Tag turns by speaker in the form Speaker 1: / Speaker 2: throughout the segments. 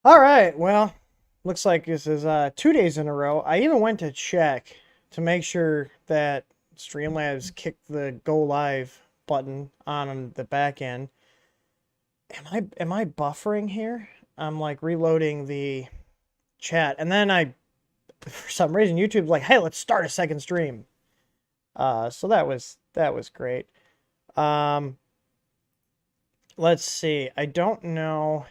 Speaker 1: All right, well, looks like this is 2 days in a row. I even went to check to make sure that Streamlabs kicked the go live button on the back end. Am I buffering here? I'm like reloading the chat, and then for some reason YouTube's like, "Hey, let's start a second stream." So that was great. Um, let's see. I don't know.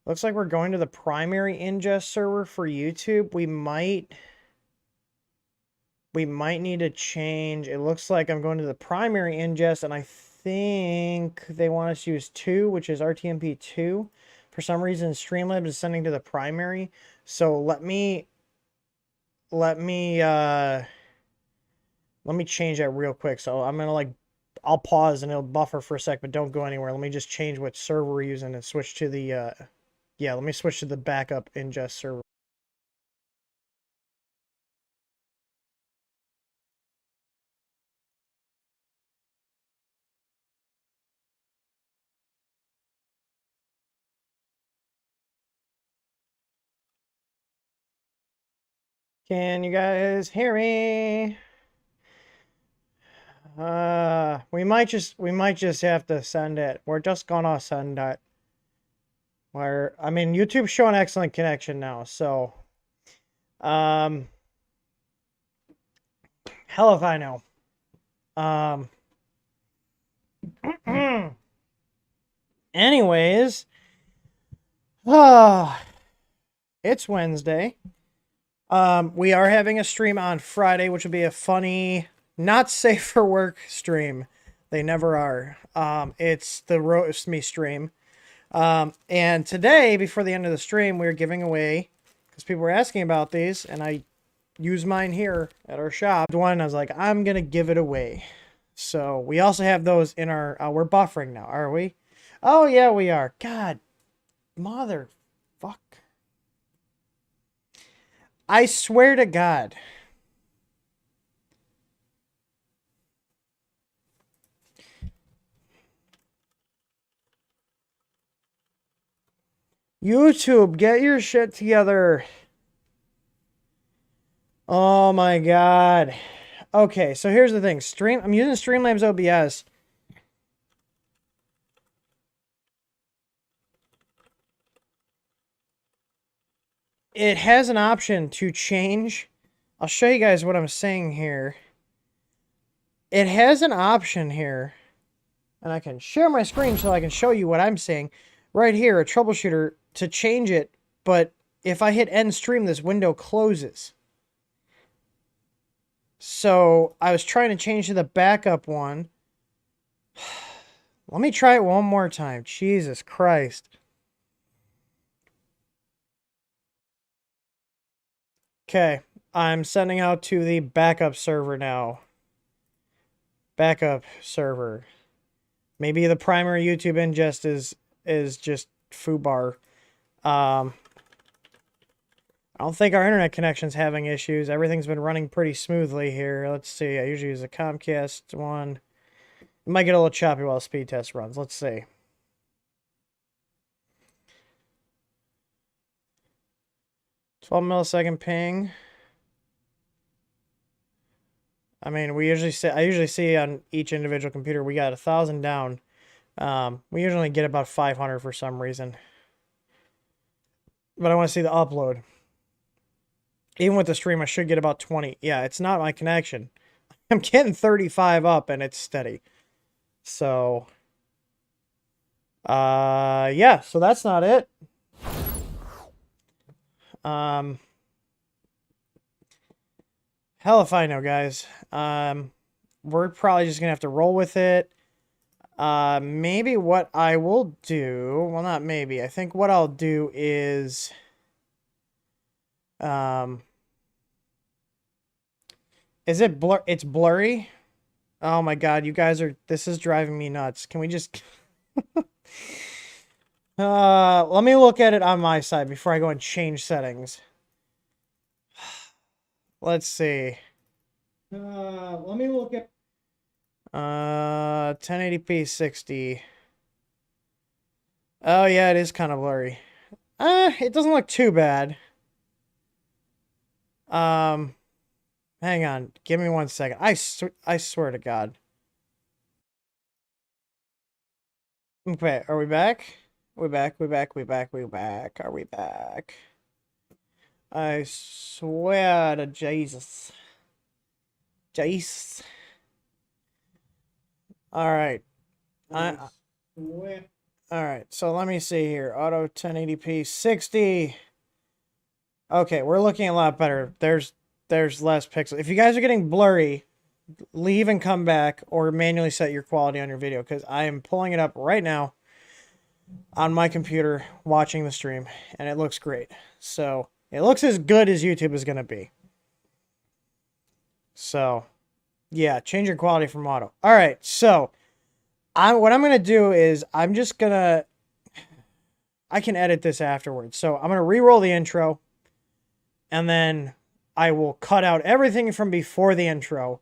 Speaker 1: Looks like we're going to the primary ingest server for YouTube. We might need to change. It looks like I'm going to the primary ingest, and I think they want us to use 2, which is RTMP2. For some reason, Streamlabs is sending to the primary. So let me change that real quick. So I'm gonna I'll pause and it'll buffer for a sec, but don't go anywhere. Let me just change what server we're using and switch to the yeah, let me switch to the backup ingest server. Can you guys hear me? We might just have to send it. We're just gonna send it. I mean, YouTube's showing excellent connection now, so um, hell if I know. Um, anyways, uh, it's Wednesday. We are having a stream on Friday, which will be a funny, not safe for work stream. They never are. It's the roast me stream. And today, before the end of the stream, we are giving away, because people were asking about these, and I use mine here at our shop. One, I was like, I'm going to give it away. So we also have those in our, we're buffering now, are we? Oh, yeah, we are. God, mother, fuck. I swear to God. YouTube, get your shit together. Oh my God. Okay, so here's the thing. I'm using Streamlabs OBS. It has an option to change. I'll show you guys what I'm saying here. It has an option here, and I can share my screen so I can show you what I'm saying. Right here, a troubleshooter to change it, but if I hit end stream, this window closes. So I was trying to change to the backup one. Let me try it one more time. Jesus Christ. Okay, I'm sending out to the backup server now. Backup server. Maybe the primary YouTube ingest is just foobar. I don't think our internet connection's having issues. Everything's been running pretty smoothly here. Let's see. I usually use a Comcast one. It might get a little choppy while the speed test runs. Let's see. "12 millisecond ping." I mean, I usually see on each individual computer we got 1,000 down. We usually get about 500 for some reason. But I want to see the upload. Even with the stream, I should get about 20. Yeah, it's not my connection. I'm getting 35 up and it's steady. So, yeah, so that's not it. Hell if I know, guys. We're probably just gonna have to roll with it. Maybe what I will do, well, not maybe, I think what I'll do is, is it it's blurry? Oh my God, you guys this is driving me nuts. Can we just, let me look at it on my side before I go and change settings. Let's see. Let me look at, 1080p 60. Oh yeah, it is kind of blurry. It doesn't look too bad. Um, hang on. Give me 1 second. I swear to God. Okay, are we back? We back, we back, we back, we back. Are we back? I swear to Jesus. Jesus. All right. All right. So let me see here. Auto 1080p 60. Okay, we're looking a lot better. There's less pixels. If you guys are getting blurry, leave and come back or manually set your quality on your video because I am pulling it up right now on my computer watching the stream and it looks great. So it looks as good as YouTube is going to be. So yeah, change your quality from auto. All right, so what I'm going to do is I'm just going to, I can edit this afterwards. So I'm going to re-roll the intro and then I will cut out everything from before the intro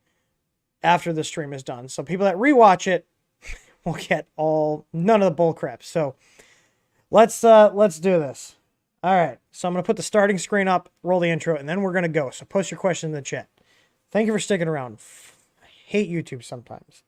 Speaker 1: after the stream is done. So people that rewatch it will get none of the bull crap. So let's do this. All right. So I'm going to put the starting screen up, roll the intro, and then we're going to go. So post your question in the chat. Thank you for sticking around. I hate YouTube sometimes.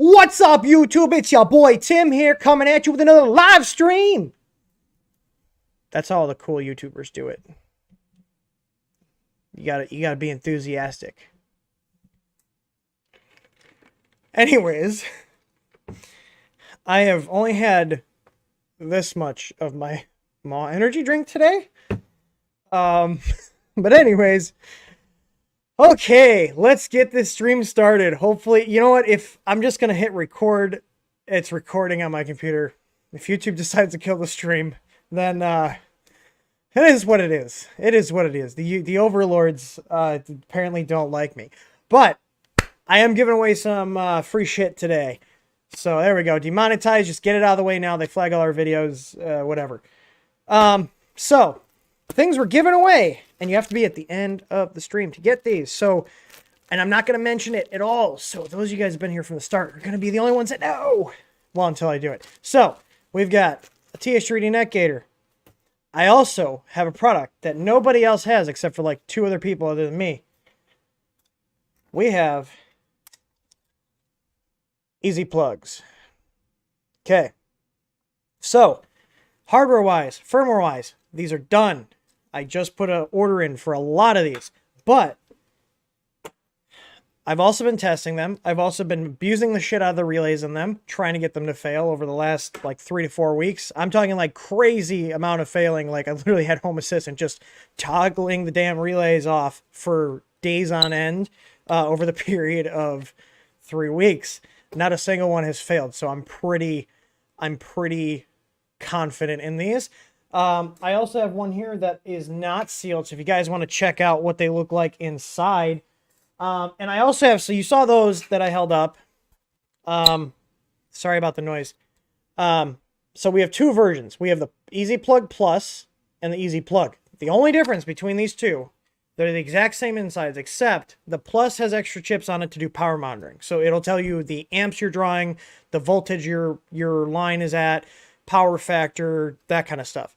Speaker 1: What's up, YouTube? It's your boy Tim here coming at you with another live stream. That's how all the cool YouTubers do it. You gotta be enthusiastic. Anyways, I have only had this much of my Maw energy drink today. But anyways, okay, let's get this stream started. Hopefully, you know what? If I'm just gonna hit record, it's recording on my computer. If YouTube decides to kill the stream, then it is what it is. It is what it is. The overlords apparently don't like me, but I am giving away some free shit today. So there we go. Demonetized. Just get it out of the way now. They flag all our videos. Whatever. So things were given away, and you have to be at the end of the stream to get these. So, and I'm not going to mention it at all. So those of you guys have been here from the start are going to be the only ones that know. Well, until I do it. So we've got a TH3D Net Gator. I also have a product that nobody else has except for like 2 other people other than me. We have easy plugs. Okay. So, hardware-wise, firmware-wise, these are done. I just put an order in for a lot of these. But I've also been testing them. I've also been abusing the shit out of the relays in them, trying to get them to fail over the last like 3 to 4 weeks. I'm talking like crazy amount of failing. Like I literally had Home Assistant just toggling the damn relays off for days on end over the period of 3 weeks. Not a single one has failed. So I'm pretty confident in these. I also have one here that is not sealed. So if you guys want to check out what they look like inside, and I also have, so you saw those that I held up. Sorry about the noise. So we have 2 versions. We have the Easy Plug Plus and the Easy Plug. The only difference between these two, they're the exact same insides, except the Plus has extra chips on it to do power monitoring. So it'll tell you the amps you're drawing, the voltage your line is at, power factor, that kind of stuff.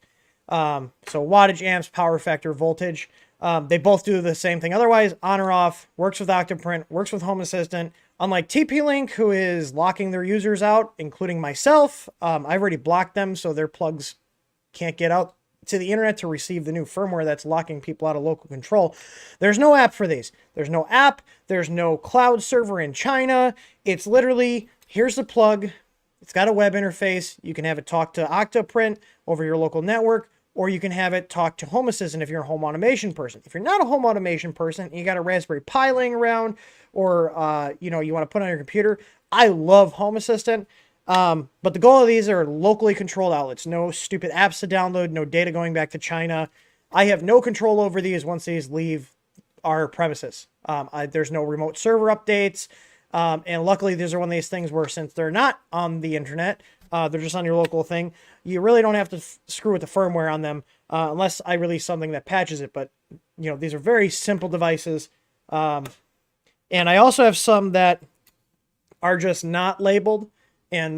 Speaker 1: So wattage, amps, power factor, voltage. They both do the same thing. Otherwise, on or off, works with Octoprint, works with Home Assistant. Unlike TP-Link, who is locking their users out, including myself, I've already blocked them, so their plugs can't get out to the internet to receive the new firmware that's locking people out of local control. There's no app for these. There's no app. There's no cloud server in China. It's literally, here's the plug. It's got a web interface. You can have it talk to Octoprint over your local network, or you can have it talk to Home Assistant if you're a home automation person. If you're not a home automation person and you got a Raspberry Pi laying around, or you want to put on your computer, I love Home Assistant. But the goal of these are locally controlled outlets. No stupid apps to download, no data going back to China. I have no control over these once these leave our premises. There's no remote server updates. And luckily, these are one of these things where since they're not on the internet, they're just on your local thing, you really don't have to screw with the firmware on them unless I release something that patches it. But, you know, these are very simple devices. And I also have some that are just not labeled. And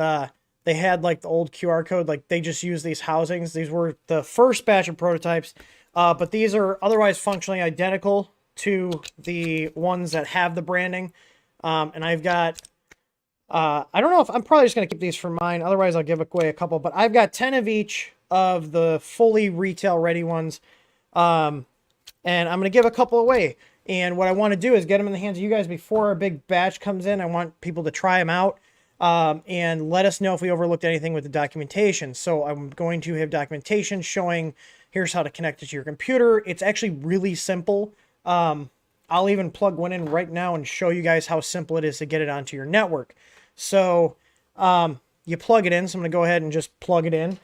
Speaker 1: they had like the old QR code, like they just use these housings. These were the first batch of prototypes, but these are otherwise functionally identical to the ones that have the branding. And I've got, I don't know if I'm probably just going to keep these for mine. Otherwise I'll give away a couple, but I've got 10 of each of the fully retail ready ones. And I'm going to give a couple away. And what I want to do is get them in the hands of you guys before a big batch comes in. I want people to try them out. And let us know if we overlooked anything with the documentation. So I'm going to have documentation showing here's how to connect it to your computer. It's actually really simple. I'll even plug one in right now and show you guys how simple it is to get it onto your network. So you plug it in. So I'm going to go ahead and just plug it in.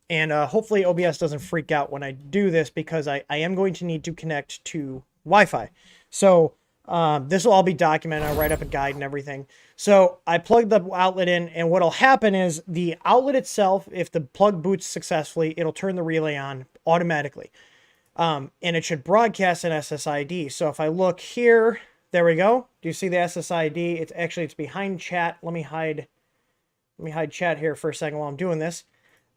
Speaker 1: And hopefully OBS doesn't freak out when I do this because I am going to need to connect to Wi-Fi. So this will all be documented. I'll write up a guide and everything. So I plugged the outlet in, and what'll happen is the outlet itself, if the plug boots successfully, it'll turn the relay on automatically. And it should broadcast an SSID. So if I look here, there we go. Do you see the SSID? It's behind chat. Let me hide chat here for a second while I'm doing this.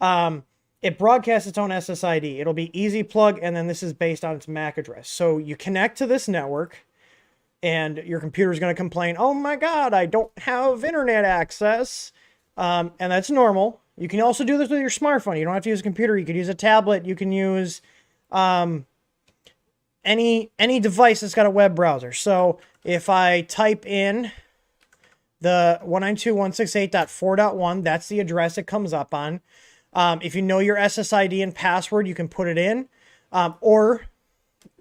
Speaker 1: It broadcasts its own SSID. It'll be easy plug, and then this is based on its MAC address. So you connect to this network, and your computer is going to complain, oh my God, I don't have internet access. And that's normal. You can also do this with your smartphone. You don't have to use a computer. You could use a tablet. You can use any device that's got a web browser. So if I type in the 192.168.4.1, that's the address it comes up on. If you know your SSID and password, you can put it in. Or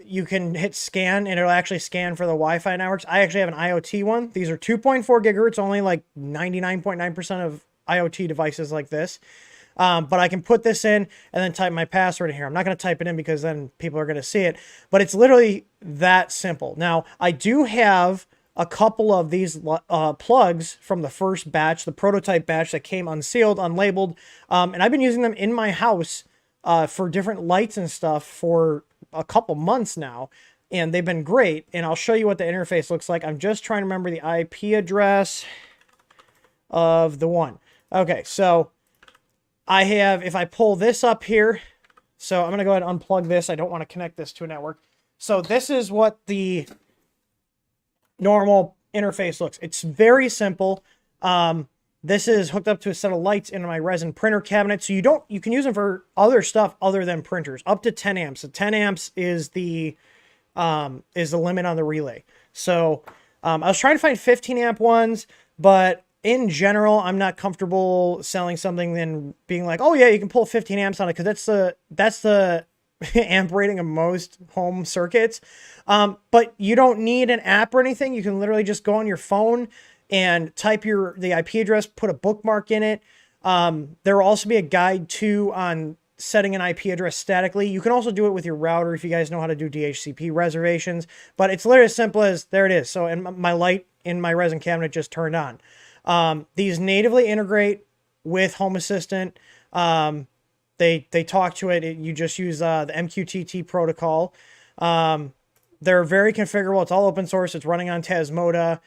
Speaker 1: you can hit scan and it'll actually scan for the Wi-Fi networks. I actually have an IoT one. These are 2.4 gigahertz, only like 99.9% of IoT devices like this. But I can put this in and then type my password in here. I'm not going to type it in because then people are going to see it. But it's literally that simple. Now, I do have a couple of these plugs from the first batch, the prototype batch that came unsealed, unlabeled. And I've been using them in my house for different lights and stuff for a couple months now, and they've been great. And I'll show you what the interface looks like. I'm just trying to remember the IP address of the one. Okay, so I have, if I pull this up here, so I'm going to go ahead and unplug this. I don't want to connect this to a network. So this is what the normal interface looks. It's very simple. This is hooked up to a set of lights in my resin printer cabinet. So you can use them for other stuff other than printers, up to 10 amps. So 10 amps is the limit on the relay. So I was trying to find 15 amp ones, but in general, I'm not comfortable selling something and being like, oh yeah, you can pull 15 amps on it, because that's the amp rating of most home circuits. But you don't need an app or anything. You can literally just go on your phone and type the IP address, put a bookmark in it. There will also be a guide too on setting an IP address statically. You can also do it with your router if you guys know how to do DHCP reservations, but it's literally as simple as, there it is. So, and my light in my resin cabinet just turned on. These natively integrate with Home Assistant. They talk to it. You just use the MQTT protocol. They're very configurable. It's all open source. It's running on Tasmoda.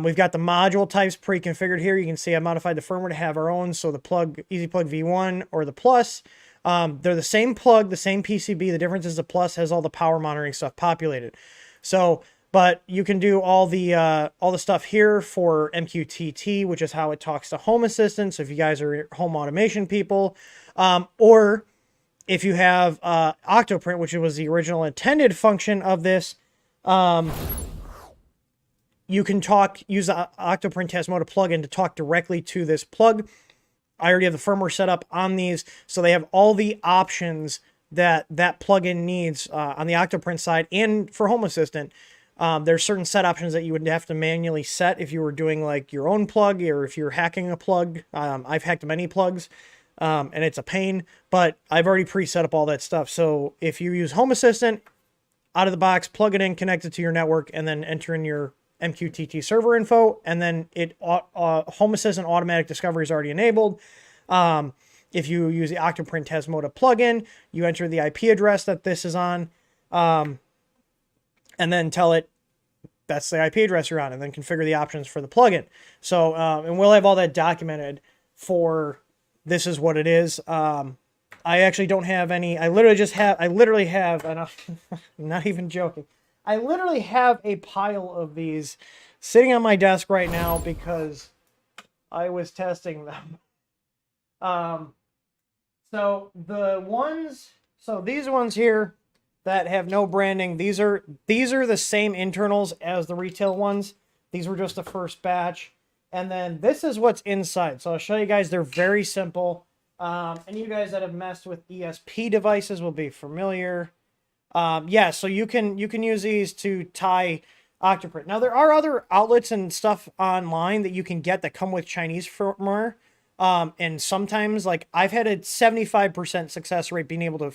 Speaker 1: We've got the module types pre-configured here. You can see I modified the firmware to have our own. So the plug, Easy Plug V1 or the Plus, they're the same plug, the same PCB. The difference is the Plus has all the power monitoring stuff populated. So, but you can do all the stuff here for MQTT, which is how it talks to Home Assistant. So if you guys are home automation people, or if you have Octoprint, which was the original intended function of this, you can use the Octoprint Tasmoda plugin to talk directly to this plug. I already have the firmware set up on these, so they have all the options that plugin needs on the Octoprint side and for Home Assistant. There's certain set options that you would have to manually set if you were doing like your own plug or if you're hacking a plug. I've hacked many plugs, and it's a pain, but I've already pre-set up all that stuff. So if you use Home Assistant, out of the box, plug it in, connect it to your network, and then enter in your MQTT server info, and then Home Assistant automatic discovery is already enabled. If you use the Octoprint Tasmota plugin, you enter the IP address that this is on, and then tell it that's the IP address you're on, and then configure the options for the plugin. So, and we'll have all that documented for this is what it is. I actually don't have any. I literally have, and I'm not even joking. I literally have a pile of these sitting on my desk right now because I was testing them. So these ones here that have no branding, these are the same internals as the retail ones. These were just the first batch. And then this is what's inside. So I'll show you guys. They're very simple. And you guys that have messed with ESP devices will be familiar. Yeah, so you can use these to tie Octoprint. Now, there are other outlets and stuff online that you can get that come with Chinese firmware. And sometimes, like, I've had a 75% success rate being able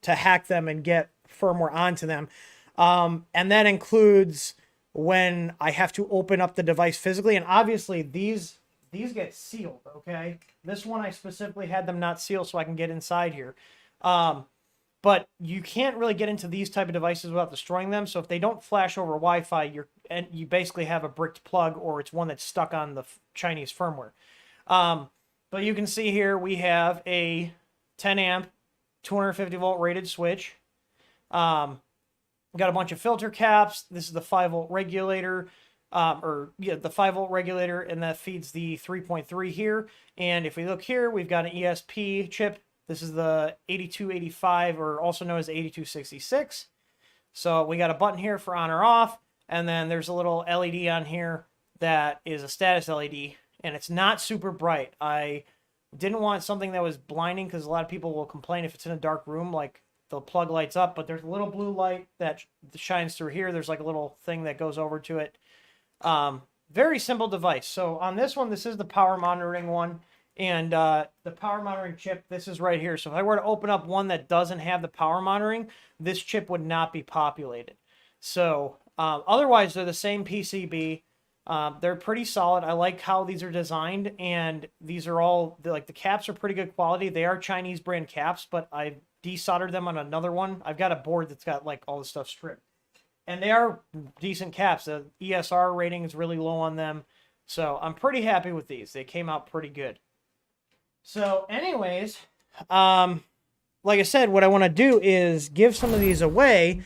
Speaker 1: to hack them and get firmware onto them. And that includes when I have to open up the device physically. And obviously, these get sealed, okay? This one, I specifically had them not sealed so I can get inside here. But you can't really get into these type of devices without destroying them. So if they don't flash over Wi-Fi, you basically have a bricked plug, or it's one that's stuck on the Chinese firmware. But you can see here we have a 10 amp, 250 volt rated switch. We got a bunch of filter caps. This is the 5 volt regulator. The 5 volt regulator, and that feeds the 3.3 here. And if we look here, we've got an ESP chip. This is the 8285, or also known as 8266. So we got a button here for on or off, and then there's a little LED on here that is a status LED, and it's not super bright. I didn't want something that was blinding because a lot of people will complain if it's in a dark room, like the plug lights up, but there's a little blue light that shines through here. There's like a little thing that goes over to it. Very simple device. So on this one, this is the power monitoring one, and the power monitoring chip, this is right here. So if I were to open up one that doesn't have the power monitoring, this chip would not be populated. So otherwise, they're the same PCB. They're pretty solid. I like how these are designed, and these are all, like, the caps are pretty good quality. They are Chinese brand caps, but I've desoldered them on another one. I've got a board that's got like all the stuff stripped. And they are decent caps. The ESR rating is really low on them. So I'm pretty happy with these. They came out pretty good. So anyways, like I said, what I want to do is give some of these away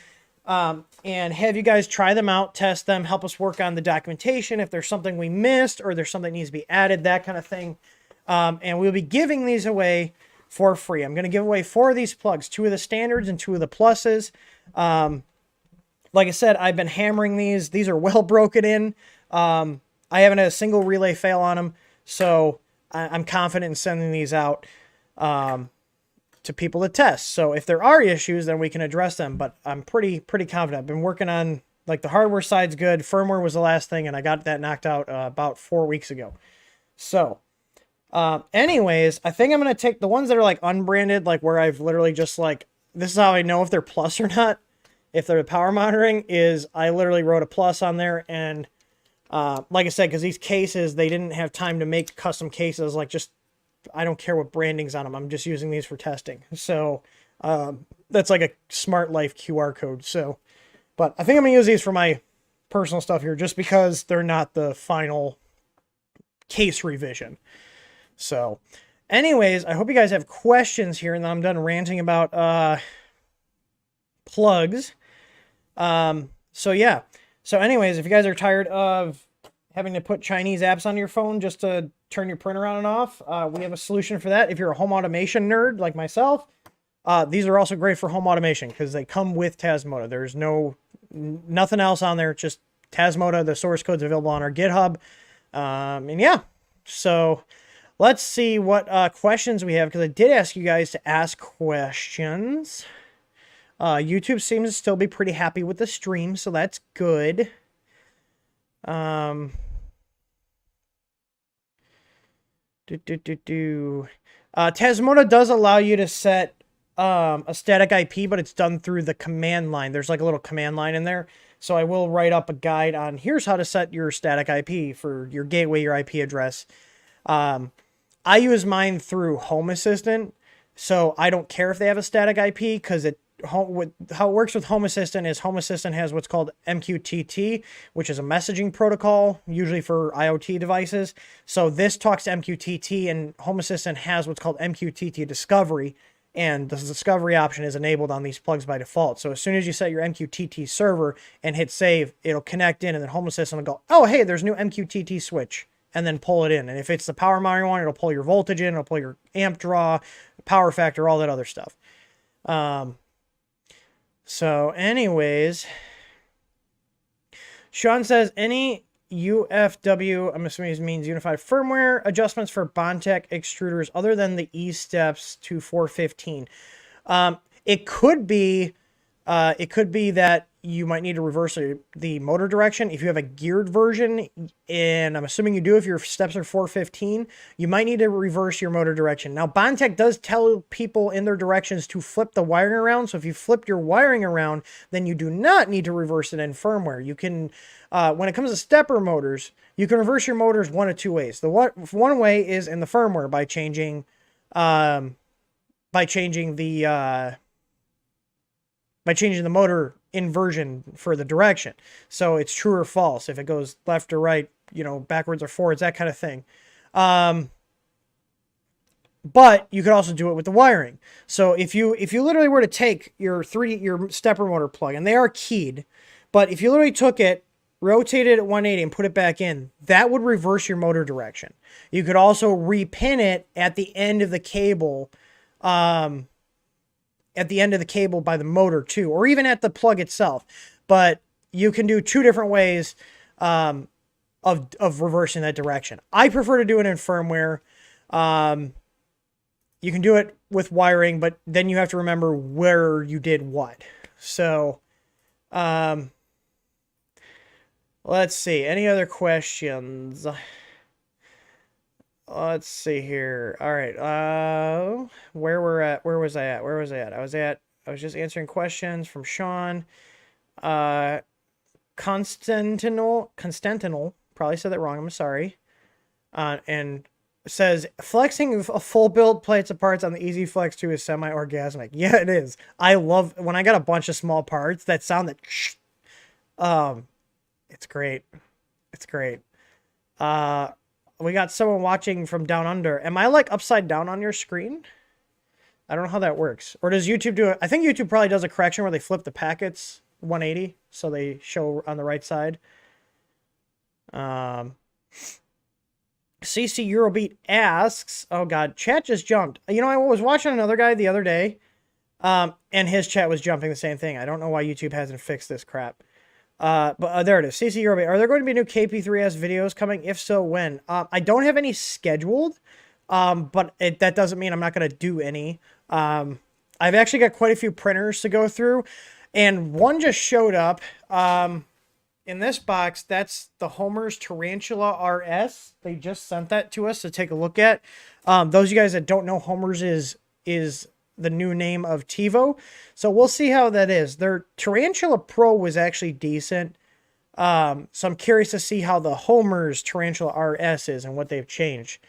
Speaker 1: and have you guys try them out, test them, help us work on the documentation. If there's something we missed or there's something that needs to be added, that kind of thing. And we'll be giving these away for free. I'm going to give away 4 of these plugs, 2 of the standards and 2 of the pluses. Like I said, I've been hammering these. These are well broken in. I haven't had a single relay fail on them, so I'm confident in sending these out to people to test. So if there are issues, then we can address them, but I'm pretty confident. I've been working on, like, the hardware side's good. Firmware was the last thing, and I got that knocked out about 4 weeks ago. So anyways, I think I'm going to take the ones that are, like, unbranded, like, where I've literally just, like, this is how I know if they're plus or not. If they're power monitoring, is I literally wrote a plus on there, and like I said, because these cases, they didn't have time to make custom cases, like, just, I don't care what branding's on them. I'm just using these for testing. So that's like a Smart Life QR code. So, but I think I'm going to use these for my personal stuff here, just because they're not the final case revision. So anyways, I hope you guys have questions here, and then I'm done ranting about plugs. So yeah. So anyways, if you guys are tired of having to put Chinese apps on your phone just to turn your printer on and off, we have a solution for that. If you're a home automation nerd like myself, these are also great for home automation because they come with Tasmota. There's nothing else on there, just Tasmota. The source code's available on our GitHub. And yeah, so let's see what questions we have, because I did ask you guys to ask questions. YouTube seems to still be pretty happy with the stream, so that's good. Tasmota does allow you to set a static IP, but it's done through the command line. There's like a little command line in there. So I will write up a guide on here's how to set your static IP for your gateway, your IP address. I use mine through Home Assistant, so I don't care if they have a static IP because how it works with Home Assistant is Home Assistant has what's called MQTT, which is a messaging protocol, usually for IoT devices. So this talks to MQTT, and Home Assistant has what's called MQTT Discovery, and the discovery option is enabled on these plugs by default. So as soon as you set your MQTT server and hit save, it'll connect in, and then Home Assistant will go, oh, hey, there's a new MQTT switch, and then pull it in. And if it's the power monitoring one, it'll pull your voltage in, it'll pull your amp draw, power factor, all that other stuff. So anyways, Sean says, any UFW, I'm assuming it means unified firmware adjustments for Bondtech extruders other than the E steps to 415. It could be that you might need to reverse the motor direction. If you have a geared version, and I'm assuming you do if your steps are 415, you might need to reverse your motor direction. Now, Bondtech does tell people in their directions to flip the wiring around. So if you flip your wiring around, then you do not need to reverse it in firmware. You can, when it comes to stepper motors, you can reverse your motors one of two ways. The one way is in the firmware by changing the motor inversion for the direction. So it's true or false. If it goes left or right, backwards or forwards, that kind of thing. But you could also do it with the wiring. So if you literally were to take your stepper motor plug, and they are keyed, but if you literally took it, rotated it at 180 and put it back in, that would reverse your motor direction. You could also repin it at the end of the cable, by the motor too, or even at the plug itself. But you can do two different ways of reversing that direction. I prefer to do it in firmware. You can do it with wiring, but then you have to remember where you did what. So, let's see. Any other questions? Let's see here. All right. Where was I at? I was just answering questions from Sean. Constantinol, probably said that wrong. I'm sorry. And says flexing a full build plates of parts on the Easy Flex 2 is semi-orgasmic. Yeah, it is. I love when I got a bunch of small parts that sound that. It's great. It's great. We got someone watching from down under. Am I like upside down on your screen? I don't know how that works. Or does YouTube do it? I think YouTube probably does a correction where they flip the packets 180 so they show on the right side. CC Eurobeat asks, oh god, chat just jumped. I was watching another guy the other day, and his chat was jumping the same thing. I don't know why YouTube hasn't fixed this crap. But there it is. CC Eurobeat. Are there going to be new KP3S videos coming? If so, when? I don't have any scheduled, but that doesn't mean I'm not going to do any. I've actually got quite a few printers to go through, and one just showed up. In this box, that's the Homer's Tarantula RS. They just sent that to us to take a look at. Those of you guys that don't know, Homer's is the new name of TiVo. So we'll see how that is. Their Tarantula Pro was actually decent. So I'm curious to see how the Homer's Tarantula RS is and what they've changed.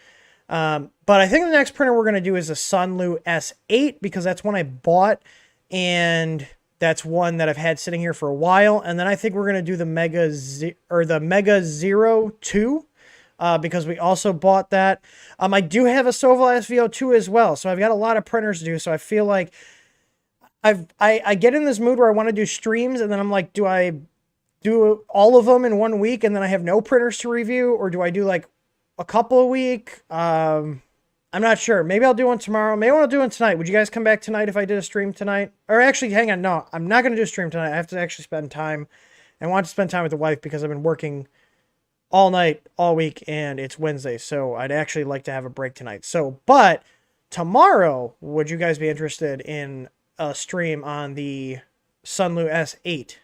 Speaker 1: But I think the next printer we're going to do is a Sunlu S8 because that's one I bought, and that's one that I've had sitting here for a while. And then I think we're going to do the Mega Zero 2 because we also bought that. I do have a Soval SVO2 as well, so I've got a lot of printers to do. So I feel like I get in this mood where I want to do streams, and then I'm like, do I do all of them in 1 week and then I have no printers to review, or do I do like a couple a week? I'm not sure. Maybe I'll do one tomorrow. Maybe I'll do one tonight. Would you guys come back tonight if I did a stream tonight? Or actually, hang on. No, I'm not going to do a stream tonight. I have to actually spend time. I want to spend time with the wife because I've been working all night, all week, and it's Wednesday. So I'd actually like to have a break tonight. But tomorrow, would you guys be interested in a stream on the Sunlu S8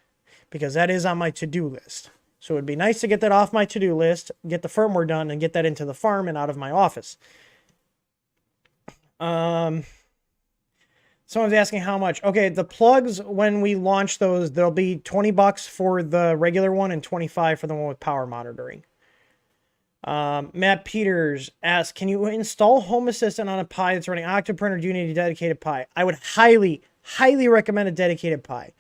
Speaker 1: because that is on my to-do list. So it'd be nice to get that off my to-do list, get the firmware done, and get that into the farm and out of my office. Someone's asking how much. Okay, the plugs, when we launch those, they'll be $20 for the regular one and $25 for the one with power monitoring. Matt Peters asks, can you install Home Assistant on a Pi that's running Octoprint, or do you need a dedicated Pi? I would highly, highly recommend a dedicated Pi.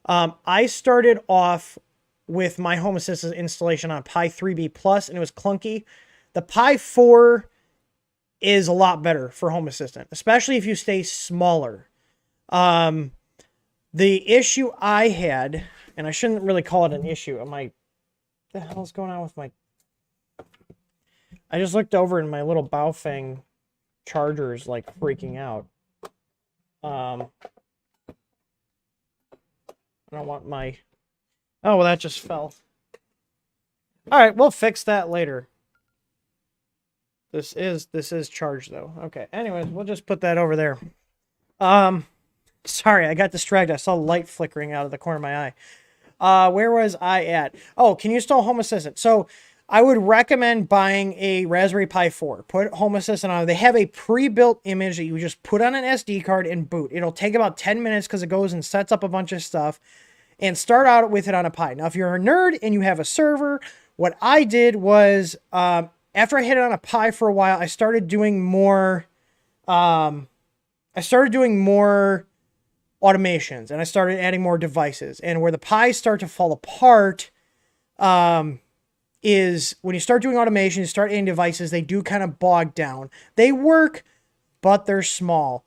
Speaker 1: I started off with my Home Assistant installation on Pi 3B Plus, and it was clunky. The Pi 4 is a lot better for Home Assistant, especially if you stay smaller. The issue I had, and I shouldn't really call it an issue. What the hell's going on with my... I just looked over and my little Baofeng charger is like freaking out. I don't want my... Oh, well, that just fell. All right, we'll fix that later. This is charged though. Okay. Anyways, we'll just put that over there. Sorry, I got distracted. I saw light flickering out of the corner of my eye. Where was I at? Oh, can you install Home Assistant? So I would recommend buying a Raspberry Pi 4. Put Home Assistant on. They have a pre-built image that you just put on an SD card and boot. It'll take about 10 minutes because it goes and sets up a bunch of stuff, and start out with it on a Pi. Now, if you're a nerd and you have a server, what I did was, after I hit it on a Pi for a while, I started doing more, automations, and I started adding more devices. And where the Pis start to fall apart, is when you start doing automation, you start adding devices, they do kind of bog down. They work, but they're small.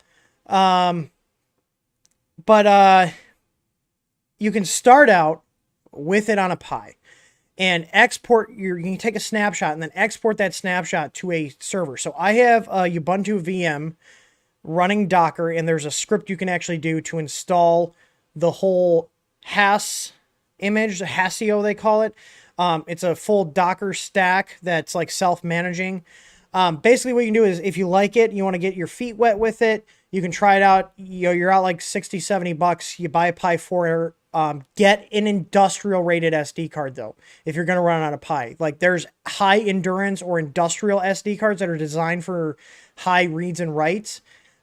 Speaker 1: You can start out with it on a Pi and export you can take a snapshot and then export that snapshot to a server. So I have a Ubuntu VM running Docker, and there's a script you can actually do to install the whole HAS image, the Hasio they call it. It's a full Docker stack that's like self-managing. Basically what you can do is, if you like it, you want to get your feet wet with it, you can try it out. You're out like 60, 70 bucks. You buy a Pi 4, get an industrial rated SD card though, if you're going to run on a Pi. Like, there's high endurance or industrial SD cards that are designed for high reads and writes.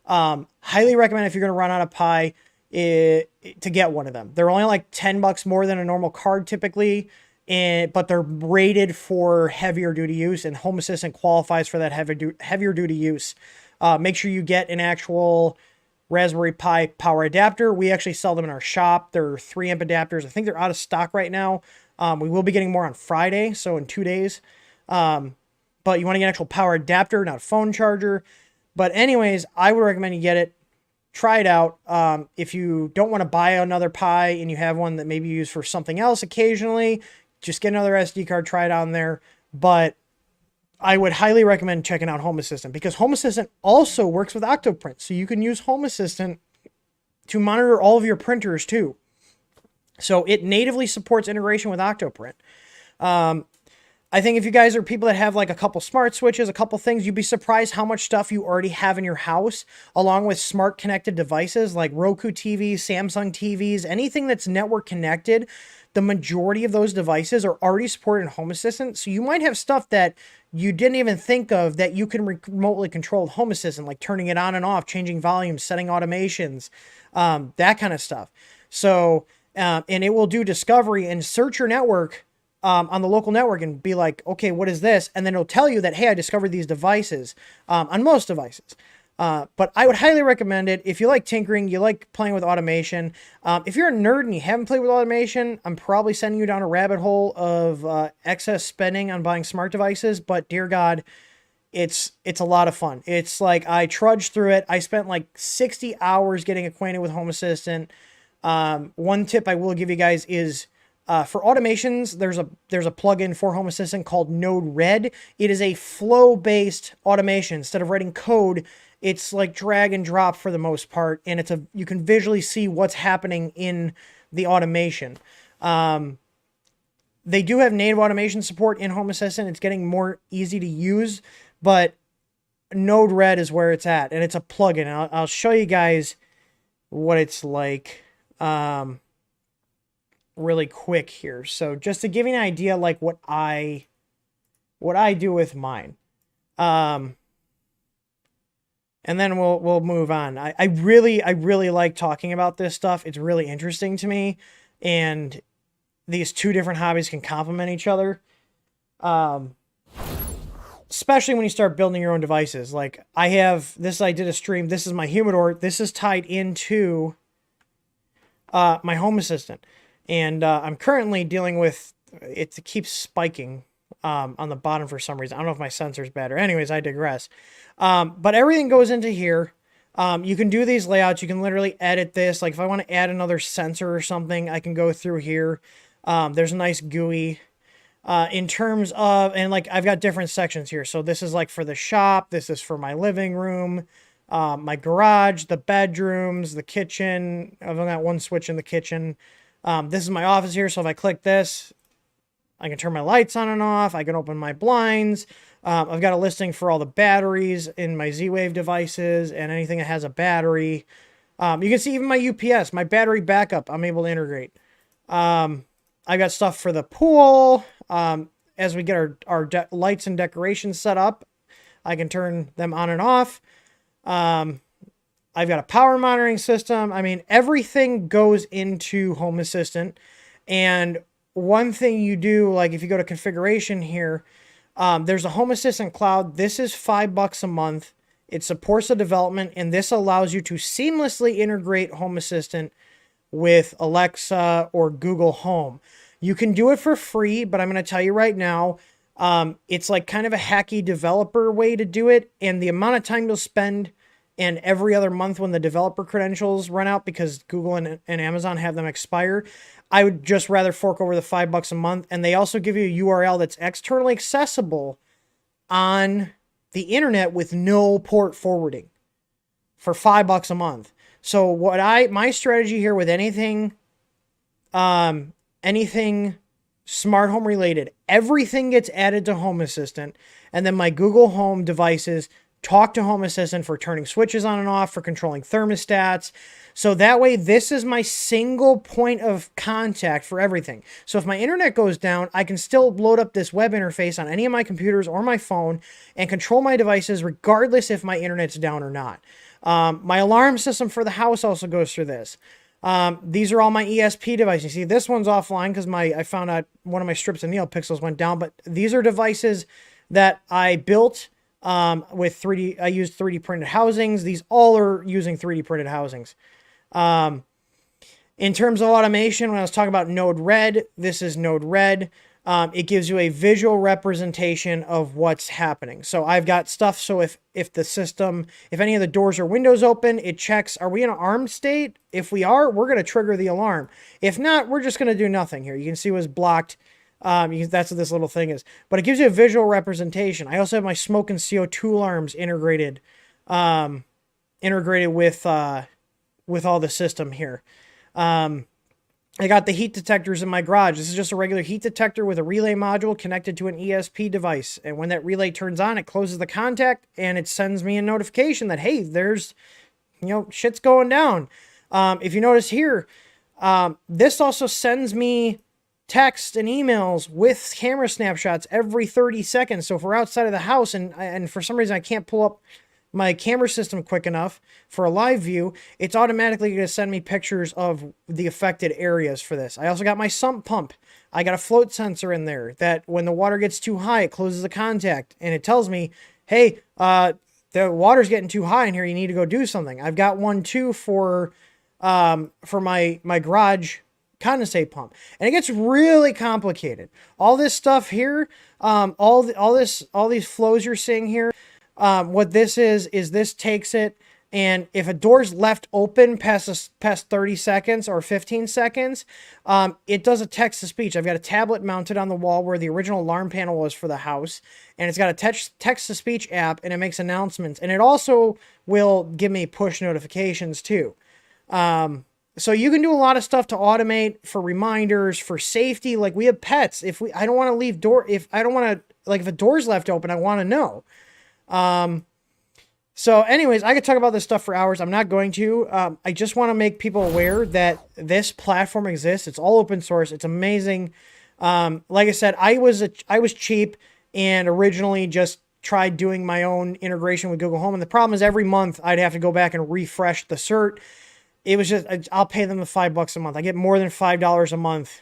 Speaker 1: Highly recommend, if you're going to run on a Pi, to get one of them. They're only like 10 bucks more than a normal card typically, but they're rated for heavier duty use, and Home Assistant qualifies for that heavier duty use. Make sure you get an actual Raspberry Pi power adapter. We actually sell them in our shop. They're 3 amp adapters. I think they're out of stock right now. We will be getting more on Friday, so in 2 days. But you want to get an actual power adapter, not a phone charger. But anyways, I would recommend you get it. Try it out. If you don't want to buy another Pi and you have one that maybe you use for something else occasionally, just get another SD card, try it on there. But I would highly recommend checking out Home Assistant, because Home Assistant also works with Octoprint. So you can use Home Assistant to monitor all of your printers too. So it natively supports integration with Octoprint. I think if you guys are people that have like a couple smart switches, a couple things, you'd be surprised how much stuff you already have in your house, along with smart connected devices like Roku TVs, Samsung TVs, anything that's network connected. The majority of those devices are already supported in Home Assistant. So you might have stuff that you didn't even think of that you can remotely control with Home Assistant, like turning it on and off, changing volumes, setting automations, that kind of stuff. So, and it will do discovery and search your network on the local network and be like, okay, what is this? And then it'll tell you that, hey, I discovered these devices on most devices. But I would highly recommend it if you like tinkering, you like playing with automation. If you're a nerd and you haven't played with automation, I'm probably sending you down a rabbit hole of excess spending on buying smart devices. But dear God, it's a lot of fun. It's like I trudged through it. I spent like 60 hours getting acquainted with Home Assistant. One tip I will give you guys is, for automations, there's a plugin for Home Assistant called Node-RED. It is a flow-based automation. Instead of writing code, it's like drag and drop for the most part, and you can visually see what's happening in the automation. They do have native automation support in Home Assistant. It's getting more easy to use, but Node-RED is where it's at, and it's a plugin. I'll show you guys what it's like really quick here. So just to give you an idea, like what I do with mine. And then we'll move on. I really like talking about this stuff. It's really interesting to me, and these two different hobbies can complement each other. Especially when you start building your own devices. Like I did a stream. This is my humidor. This is tied into my Home Assistant, and I'm currently dealing with it. Keeps spiking on the bottom for some reason. I don't know if my sensor's bad or anyways. I digress. But everything goes into here. You can do these layouts. You can literally edit this. Like if I want to add another sensor or something, I can go through here. There's a nice GUI. In terms of, and like I've got different sections here. So this is like for the shop. This is for my living room, my garage, the bedrooms, the kitchen. I've only got one switch in the kitchen. This is my office here. So if I click this, I can turn my lights on and off. I can open my blinds. I've got a listing for all the batteries in my Z-Wave devices and anything that has a battery. You can see even my UPS, my battery backup, I'm able to integrate. I got stuff for the pool. As we get our lights and decorations set up, I can turn them on and off. I've got a power monitoring system. I mean, everything goes into Home Assistant. And one thing you do, like if you go to configuration here, there's a Home Assistant Cloud. This is $5 a month. It supports the development, and this allows you to seamlessly integrate Home Assistant with Alexa or Google Home. You can do it for free, but I'm going to tell you right now, it's like kind of a hacky developer way to do it. And the amount of time you'll spend, and every other month when the developer credentials run out because Google and Amazon have them expire, I would just rather fork over the $5 a month. And they also give you a URL that's externally accessible on the internet with no port forwarding for $5 a month. So my strategy here with anything smart home related, everything gets added to Home Assistant, and then my Google Home devices talk to Home Assistant for turning switches on and off, for controlling thermostats. So that way, this is my single point of contact for everything. So if my internet goes down, I can still load up this web interface on any of my computers or my phone and control my devices regardless if my internet's down or not. My alarm system for the house also goes through this. These are all my ESP devices. You see, this one's offline because I found out one of my strips of NeoPixels went down, but these are devices that I built with 3D. I used 3D printed housings. These all are using 3D printed housings. In terms of automation, when I was talking about Node Red, this is Node Red. It gives you a visual representation of what's happening. So I've got stuff. So if any of the doors or windows open, it checks, are we in an armed state? If we are, we're going to trigger the alarm. If not, we're just going to do nothing here. You can see what's blocked. That's what this little thing is. But it gives you a visual representation. I also have my smoke and CO2 alarms integrated with all the system here. I got the heat detectors in my garage. This is just a regular heat detector with a relay module connected to an ESP device. And when that relay turns on, it closes the contact and it sends me a notification that, hey, there's, shit's going down. If you notice here, this also sends me text and emails with camera snapshots every 30 seconds. So if we're outside of the house and for some reason I can't pull up my camera system quick enough for a live view, it's automatically going to send me pictures of the affected areas for this. I also got my sump pump. I got a float sensor in there that when the water gets too high, it closes the contact and it tells me, hey, the water's getting too high in here. You need to go do something. I've got one too for my garage condensate pump, and it gets really complicated. All this stuff here, all these flows you're seeing here. What this is this takes it, and if a door's left open past 30 seconds or 15 seconds, it does a text-to-speech. I've got a tablet mounted on the wall where the original alarm panel was for the house, and it's got a text-to-speech app, and it makes announcements, and it also will give me push notifications too. So you can do a lot of stuff to automate for reminders, for safety. Like we have pets. If a door's left open, I want to know. So anyways, I could talk about this stuff for hours. I'm not going to. I just want to make people aware that this platform exists. It's all open source. It's amazing. Like I said, I was cheap and originally just tried doing my own integration with Google Home. And the problem is every month I'd have to go back and refresh the cert. It was just, I'll pay them the $5 a month. I get more than $5 a month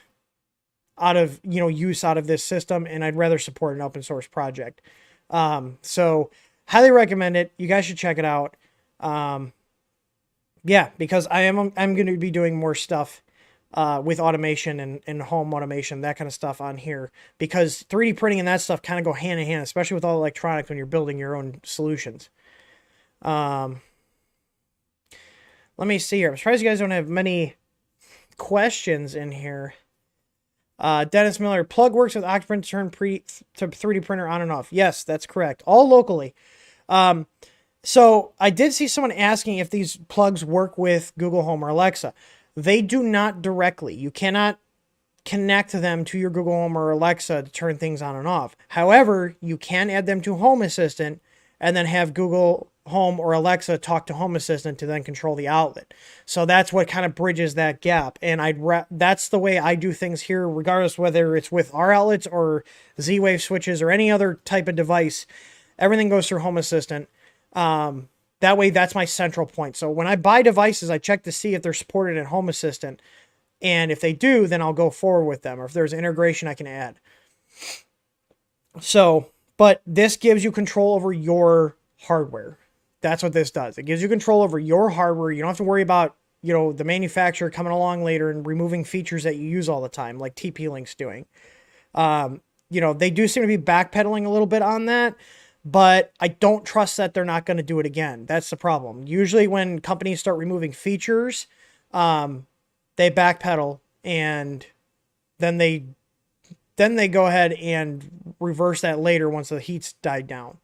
Speaker 1: out of, use out of this system. And I'd rather support an open source project. So highly recommend it. You guys should check it out. Yeah, because I'm going to be doing more stuff with automation and home automation, that kind of stuff on here, because 3D printing and that stuff kind of go hand in hand, especially with all electronics when you're building your own solutions. Let me see here. I'm surprised you guys don't have many questions in here. Dennis Miller, plug works with Octoprint to turn to 3D printer on and off. Yes, that's correct. All locally. So I did see someone asking if these plugs work with Google Home or Alexa. They do not directly. You cannot connect them to your Google Home or Alexa to turn things on and off. However, you can add them to Home Assistant and then have Google Home or Alexa talk to Home Assistant to then control the outlet. So that's what kind of bridges that gap. And that's the way I do things here, regardless whether it's with our outlets or Z-Wave switches or any other type of device. Everything goes through Home Assistant. That way, that's my central point. So when I buy devices, I check to see if they're supported in Home Assistant. And if they do, then I'll go forward with them. Or if there's integration I can add. So, but this gives you control over your hardware. That's what this does. It gives you control over your hardware. You don't have to worry about, the manufacturer coming along later and removing features that you use all the time, like TP-Link's doing. They do seem to be backpedaling a little bit on that. But I don't trust that they're not going to do it again. That's the problem. Usually when companies start removing features, they backpedal and then they go ahead and reverse that later once the heat's died down.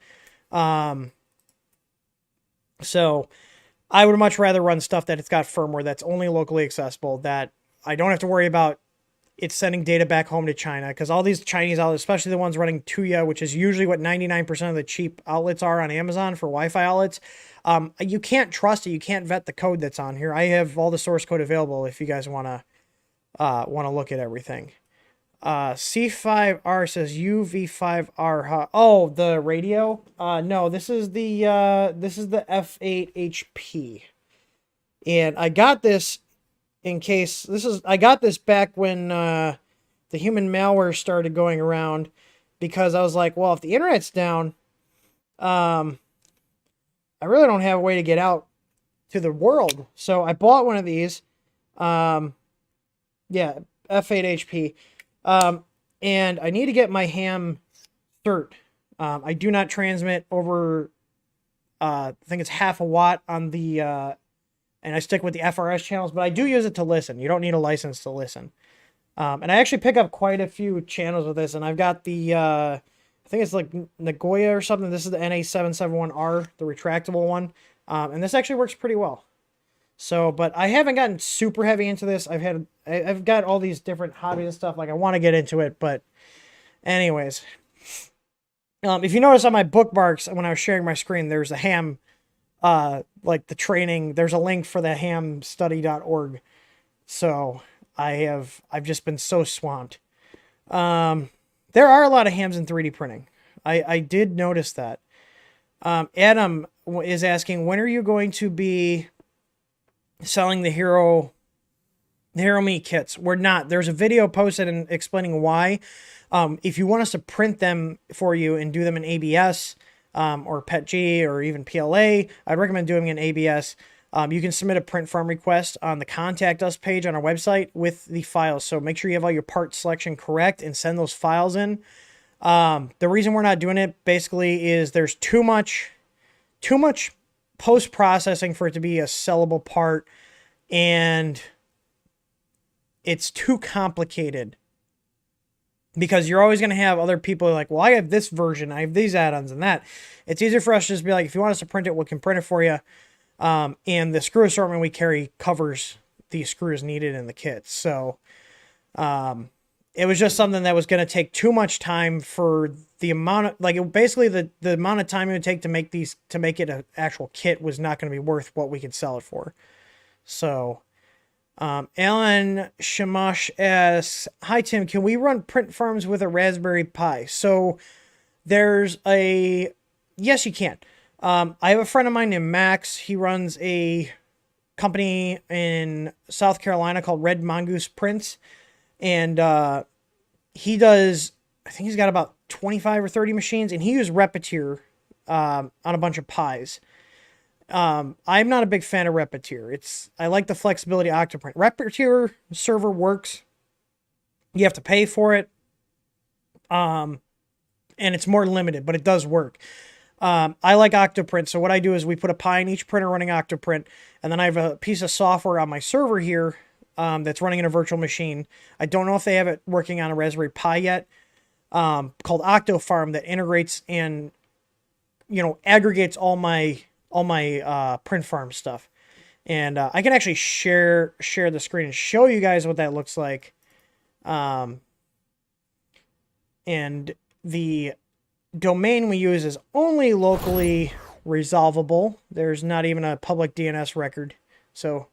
Speaker 1: So I would much rather run stuff that it's got firmware that's only locally accessible, that I don't have to worry about it's sending data back home to China, because all these Chinese outlets, especially the ones running Tuya, which is usually what 99% of the cheap outlets are on Amazon for Wi-Fi outlets, you can't trust it. You can't vet the code that's on here. I have all the source code available if you guys want to look at everything. C5R says UV5R. Oh, the radio? No, this is the F8HP, and I got this. I got this back when the human malware started going around, because I was like, well, if the internet's down, I really don't have a way to get out to the world. So I bought one of these. Yeah, F8HP. And I need to get my ham cert. I do not transmit over, I think it's 0.5 watt on the, and I stick with the FRS channels, but I do use it to listen. You don't need a license to listen. And I actually pick up quite a few channels with this, and I've got the, I think it's like Nagoya or something. This is the NA771R, the retractable one. And this actually works pretty well. So, but I haven't gotten super heavy into this. I've got all these different hobbies and stuff. Like, I want to get into it, but anyways. If you notice on my bookmarks, when I was sharing my screen, there's a ham, like the training, there's a link for the hamstudy.org. So I've just been so swamped. There are a lot of hams in 3D printing. I did notice that. Adam is asking, when are you going to be selling the Hero Me kits? We're not. There's a video posted and explaining why. If you want us to print them for you and do them in ABS, or PETG, or even PLA, I'd recommend doing in ABS. You can submit a print farm request on the Contact Us page on our website with the files. So make sure you have all your part selection correct and send those files in. The reason we're not doing it basically is there's too much post-processing for it to be a sellable part, and it's too complicated, because you're always going to have other people like, well, I have this version, I have these add-ons and that. It's easier for us to just be like, if you want us to print it, we can print it for you. And the screw assortment we carry covers the screws needed in the kits. So, it was just something that was going to take too much time for the amount of, like, basically the amount of time it would take to make it an actual kit was not going to be worth what we could sell it for. So, Alan Shamash asks, "Hi Tim, can we run print farms with a Raspberry Pi?" So yes, you can. I have a friend of mine named Max. He runs a company in South Carolina called Red Mongoose Prints, and he does, I think he's got about 25 or 30 machines, and he uses Repetier on a bunch of Pis. I'm not a big fan of Repetier. I like the flexibility of Octoprint. Repetier server works. You have to pay for it. And it's more limited, but it does work. I like Octoprint, so what I do is we put a Pi in each printer running Octoprint, and then I have a piece of software on my server here that's running in a virtual machine. I don't know if they have it working on a Raspberry Pi yet, called OctoFarm, that integrates and, aggregates all my print farm stuff. And I can actually share the screen and show you guys what that looks like. And the domain we use is only locally resolvable. There's not even a public DNS record. So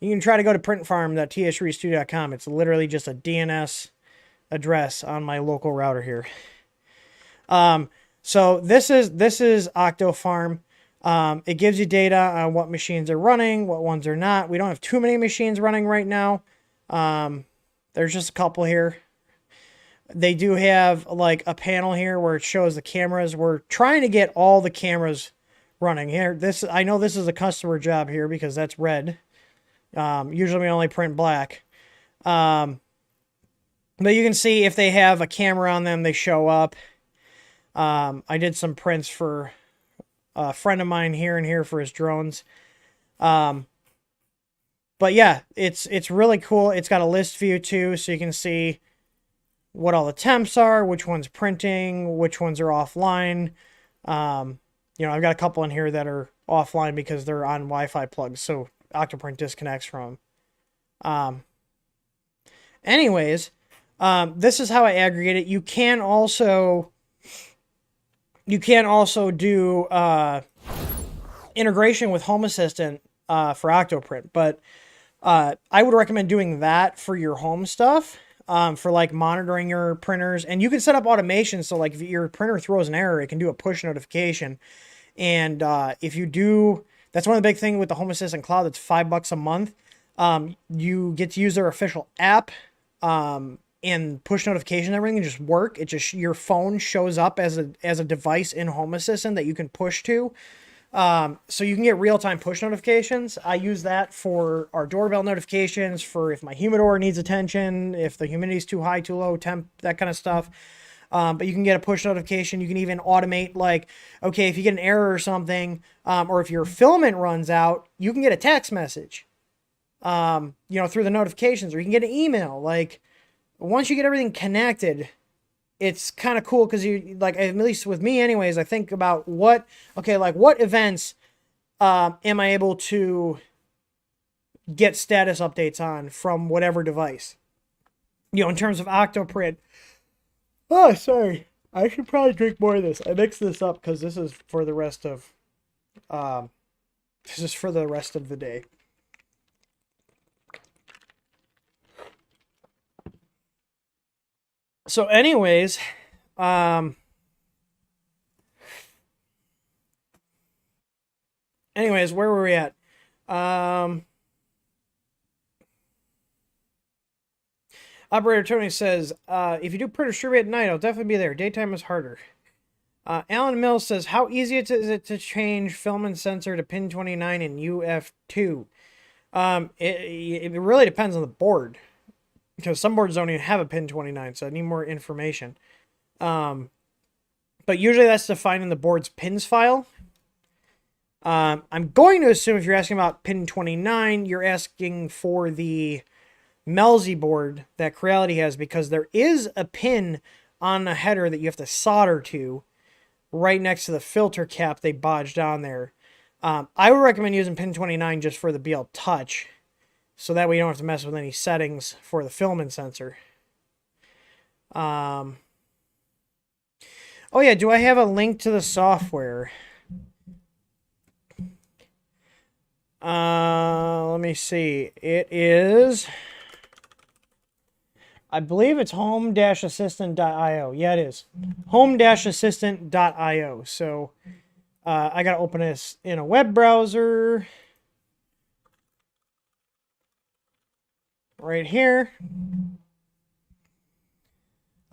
Speaker 1: you can try to go to printfarm.threestudio.com. It's literally just a DNS address on my local router here. So this is OctoFarm. It gives you data on what machines are running, what ones are not. We don't have too many machines running right now. There's just a couple here. They do have like a panel here where it shows the cameras. We're trying to get all the cameras running here. I know this is a customer job here because that's red. Usually we only print black. But you can see if they have a camera on them, they show up. I did some prints for a friend of mine here and here for his drones. But yeah, it's really cool. It's got a list view too, so you can see what all the temps are, which one's printing, which ones are offline. I've got a couple in here that are offline because they're on Wi-Fi plugs, so Octoprint disconnects from them. Anyways, this is how I aggregate it. You can also do integration with Home Assistant for Octoprint, but I would recommend doing that for your home stuff. For like monitoring your printers, and you can set up automation. So like if your printer throws an error, it can do a push notification. And if you do, that's one of the big things with the Home Assistant Cloud. That's $5 a month. You get to use their official app, and push notification, everything just work. Your phone shows up as a device in Home Assistant that you can push to. So you can get real-time push notifications. I use that for our doorbell notifications, for if my humidor needs attention, if the humidity's too high, too low, temp, that kind of stuff. But you can get a push notification. You can even automate, like, okay, if you get an error or something, or if your filament runs out, you can get a text message, through the notifications, or you can get an email. Like, once you get everything connected, it's kind of cool because you, like, at least with me anyways, I think about what events am I able to get status updates on from whatever device. In terms of Octoprint. Oh, sorry. I should probably drink more of this. I mixed this up because this is for the rest of the day. So anyways, where were we at? Operator Tony says, if you do printer streaming at night, I'll definitely be there. Daytime is harder. Alan Mills says, how easy is it to change filament sensor to pin 29 in UF2? It really depends on the board, because some boards don't even have a pin 29, so I need more information. But usually that's defined in the board's pins file. I'm going to assume if you're asking about pin 29, you're asking for the Melzi board that Creality has, because there is a pin on the header that you have to solder to right next to the filter cap they bodged on there. I would recommend using pin 29 just for the BL Touch, so that way you don't have to mess with any settings for the filament sensor. Oh yeah, do I have a link to the software? Let me see. It is, I believe it's home-assistant.io. Yeah, it is. Home-assistant.io. So I got to open this in a web browser right here.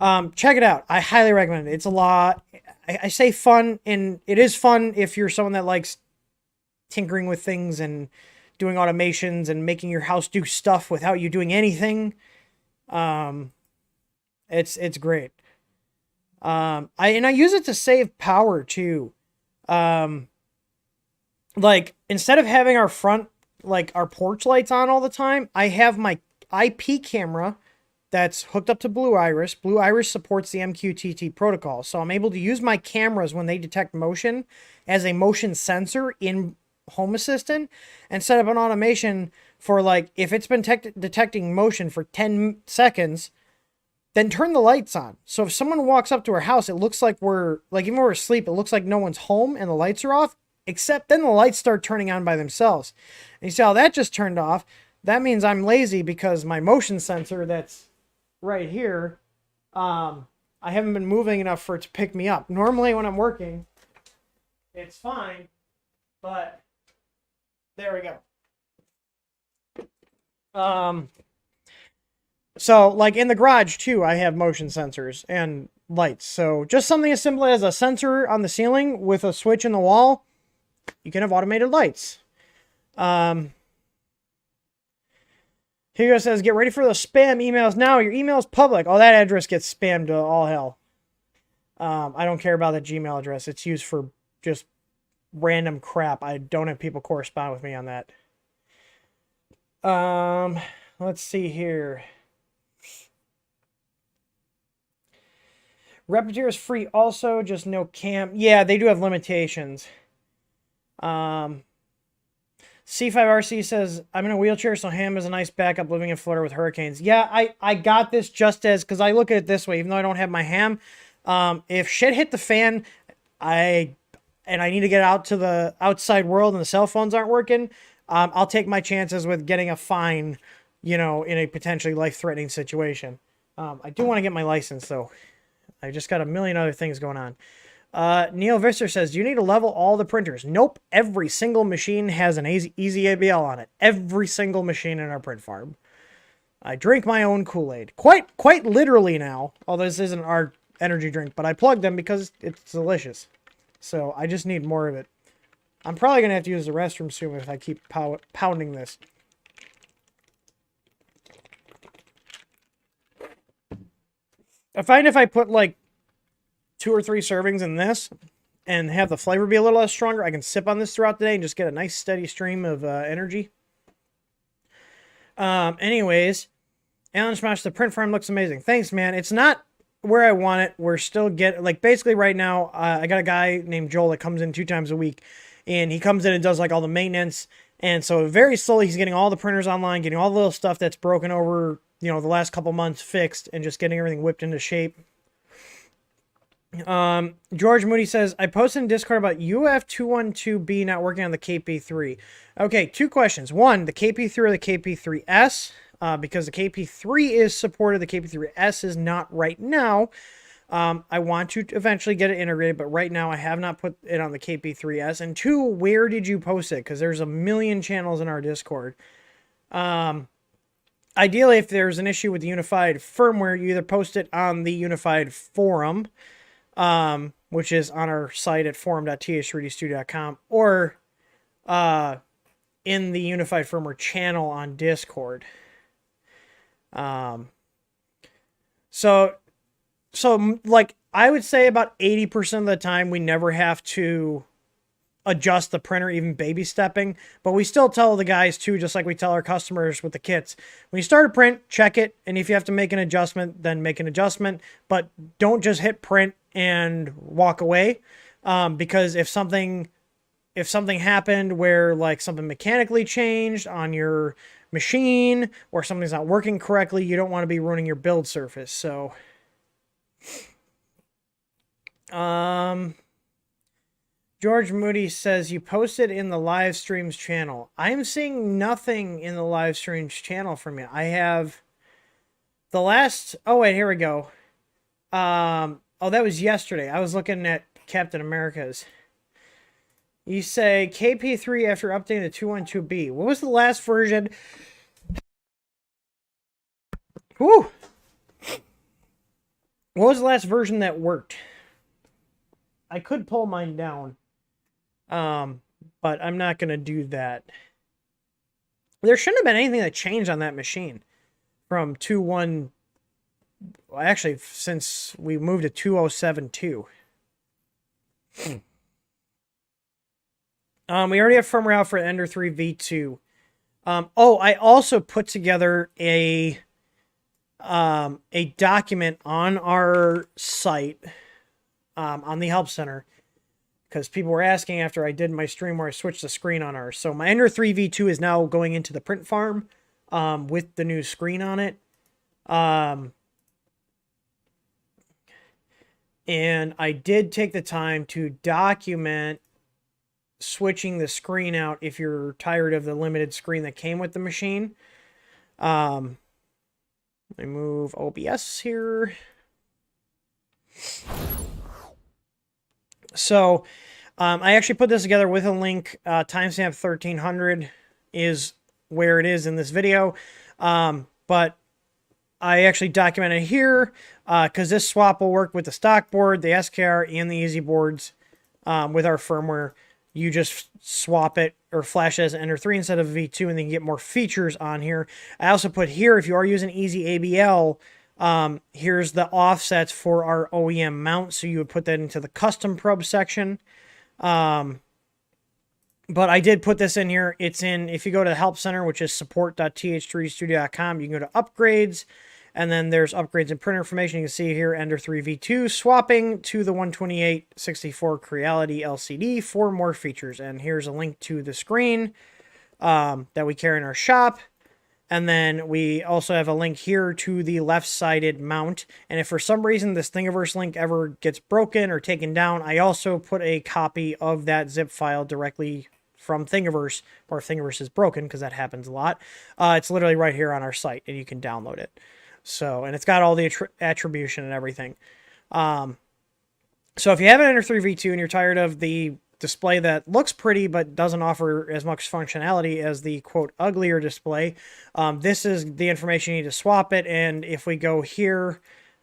Speaker 1: Check it out. I highly recommend it. It's a lot. I say fun, and it is fun if you're someone that likes tinkering with things and doing automations and making your house do stuff without you doing anything. It's great. I use it to save power too. Like instead of having our front, like our porch lights on all the time, I have my IP camera that's hooked up to Blue Iris. Blue Iris supports the MQTT protocol, so I'm able to use my cameras when they detect motion as a motion sensor in Home Assistant and set up an automation for, like, if it's been detecting motion for 10 seconds, then turn the lights on. So if someone walks up to our house, it looks like we're, like, even when we're asleep, it looks like no one's home and the lights are off, except then the lights start turning on by themselves. And you see how that just turned off? That means I'm lazy because my motion sensor that's right here, I haven't been moving enough for it to pick me up. Normally when I'm working, it's fine, but there we go. So like in the garage too, I have motion sensors and lights. So just something as simple as a sensor on the ceiling with a switch in the wall, you can have automated lights. Hugo says, get ready for the spam emails now. Your email is public. Oh, that address gets spammed to all hell. I don't care about the Gmail address. It's used for just random crap. I don't have people correspond with me on that. Let's see here. Repetier is free also, just no cam. Yeah, they do have limitations. C5RC says, I'm in a wheelchair, so Ham is a nice backup living in Florida with hurricanes. Yeah, I got this just as, because I look at it this way, even though I don't have my Ham, if shit hit the fan, I need to get out to the outside world and the cell phones aren't working, I'll take my chances with getting a fine, in a potentially life-threatening situation. I do want to get my license, though. I just got a million other things going on. Neil Visser says, do you need to level all the printers? Nope. Every single machine has an easy ABL on it. Every single machine in our print farm. I drink my own Kool-Aid. Quite literally now. Although this isn't our energy drink, but I plugged them because it's delicious. So I just need more of it. I'm probably going to have to use the restroom soon if I keep pounding this. I find if I put like 2 or 3 servings in this and have the flavor be a little less stronger, I can sip on this throughout the day and just get a nice steady stream of energy. Anyways, Alan Smash, the print farm looks amazing. Thanks, man. It's not where I want it. We're still basically right now, I got a guy named Joel that comes in 2 times a week, and he comes in and does like all the maintenance. And so very slowly he's getting all the printers online, getting all the little stuff that's broken over, the last couple months fixed, and just getting everything whipped into shape. George Moody says, I posted in Discord about UF212B not working on the KP3. Okay, 2 questions. 1, the KP3 or the KP3S? Because the KP3 is supported, the KP3S is not right now. I want to eventually get it integrated, but right now I have not put it on the KP3S. And 2, where did you post it? Because there's a million channels in our Discord. Ideally, if there's an issue with the unified firmware, you either post it on the unified forum, which is on our site at forum.th3dstudio.com, or in the unified firmware channel on Discord. So like I would say about 80% of the time we never have to adjust the printer, even baby stepping, but we still tell the guys too, just like we tell our customers with the kits, when you start a print, check it, and if you have to make an adjustment, then make an adjustment, but don't just hit print and walk away, because if something happened where like something mechanically changed on your machine or something's not working correctly, you don't want to be ruining your build surface. So George Moody says you posted in the live streams channel. I'm seeing nothing in the live streams channel from you. I have the last. Oh wait, here we go. Oh, that was yesterday. I was looking at Captain America's. You say KP3 after updating the 212B. What was the last version? Whew. What was the last version that worked? I could pull mine down. But I'm not going to do that. There shouldn't have been anything that changed on that machine from 2.1. Well, actually, since we moved to 2.07.2. We already have firmware out for Ender 3 V2. Oh, I also put together a document on our site, on the Help Center, because people were asking after I did my stream where I switched the screen on ours. So my Ender 3 V2 is now going into the print farm with the new screen on it. And I did take the time to document switching the screen out if you're tired of the limited screen that came with the machine. Let me move OBS here. So I actually put this together with a link. Timestamp 1300 is where it is in this video. But I actually documented here because this swap will work with the stock board, the SKR, and the easy boards with our firmware. You just swap it or flash it as Ender 3 instead of V2, and then you get more features on here. I also put here, if you are using Easy ABL, here's the offsets for our OEM mount, so you would put that into the custom probe section. But I did put this in here. It's in, if you go to the Help Center, which is support.th3studio.com, you can go to Upgrades, and then there's Upgrades and Printer Information. You can see here, Ender 3 V2, swapping to the 12864 Creality LCD for more features. And here's a link to the screen that we carry in our shop. And then we also have a link here to the left-sided mount. And if for some reason this Thingiverse link ever gets broken or taken down, I also put a copy of that zip file directly from Thingiverse, or if Thingiverse is broken, because that happens a lot. It's literally right here on our site, and you can download it. So, and it's got all the attribution and everything. So if you have an Ender 3 V2 and you're tired of the display that looks pretty but doesn't offer as much functionality as the, quote, uglier display, this is the information you need to swap it. And if we go here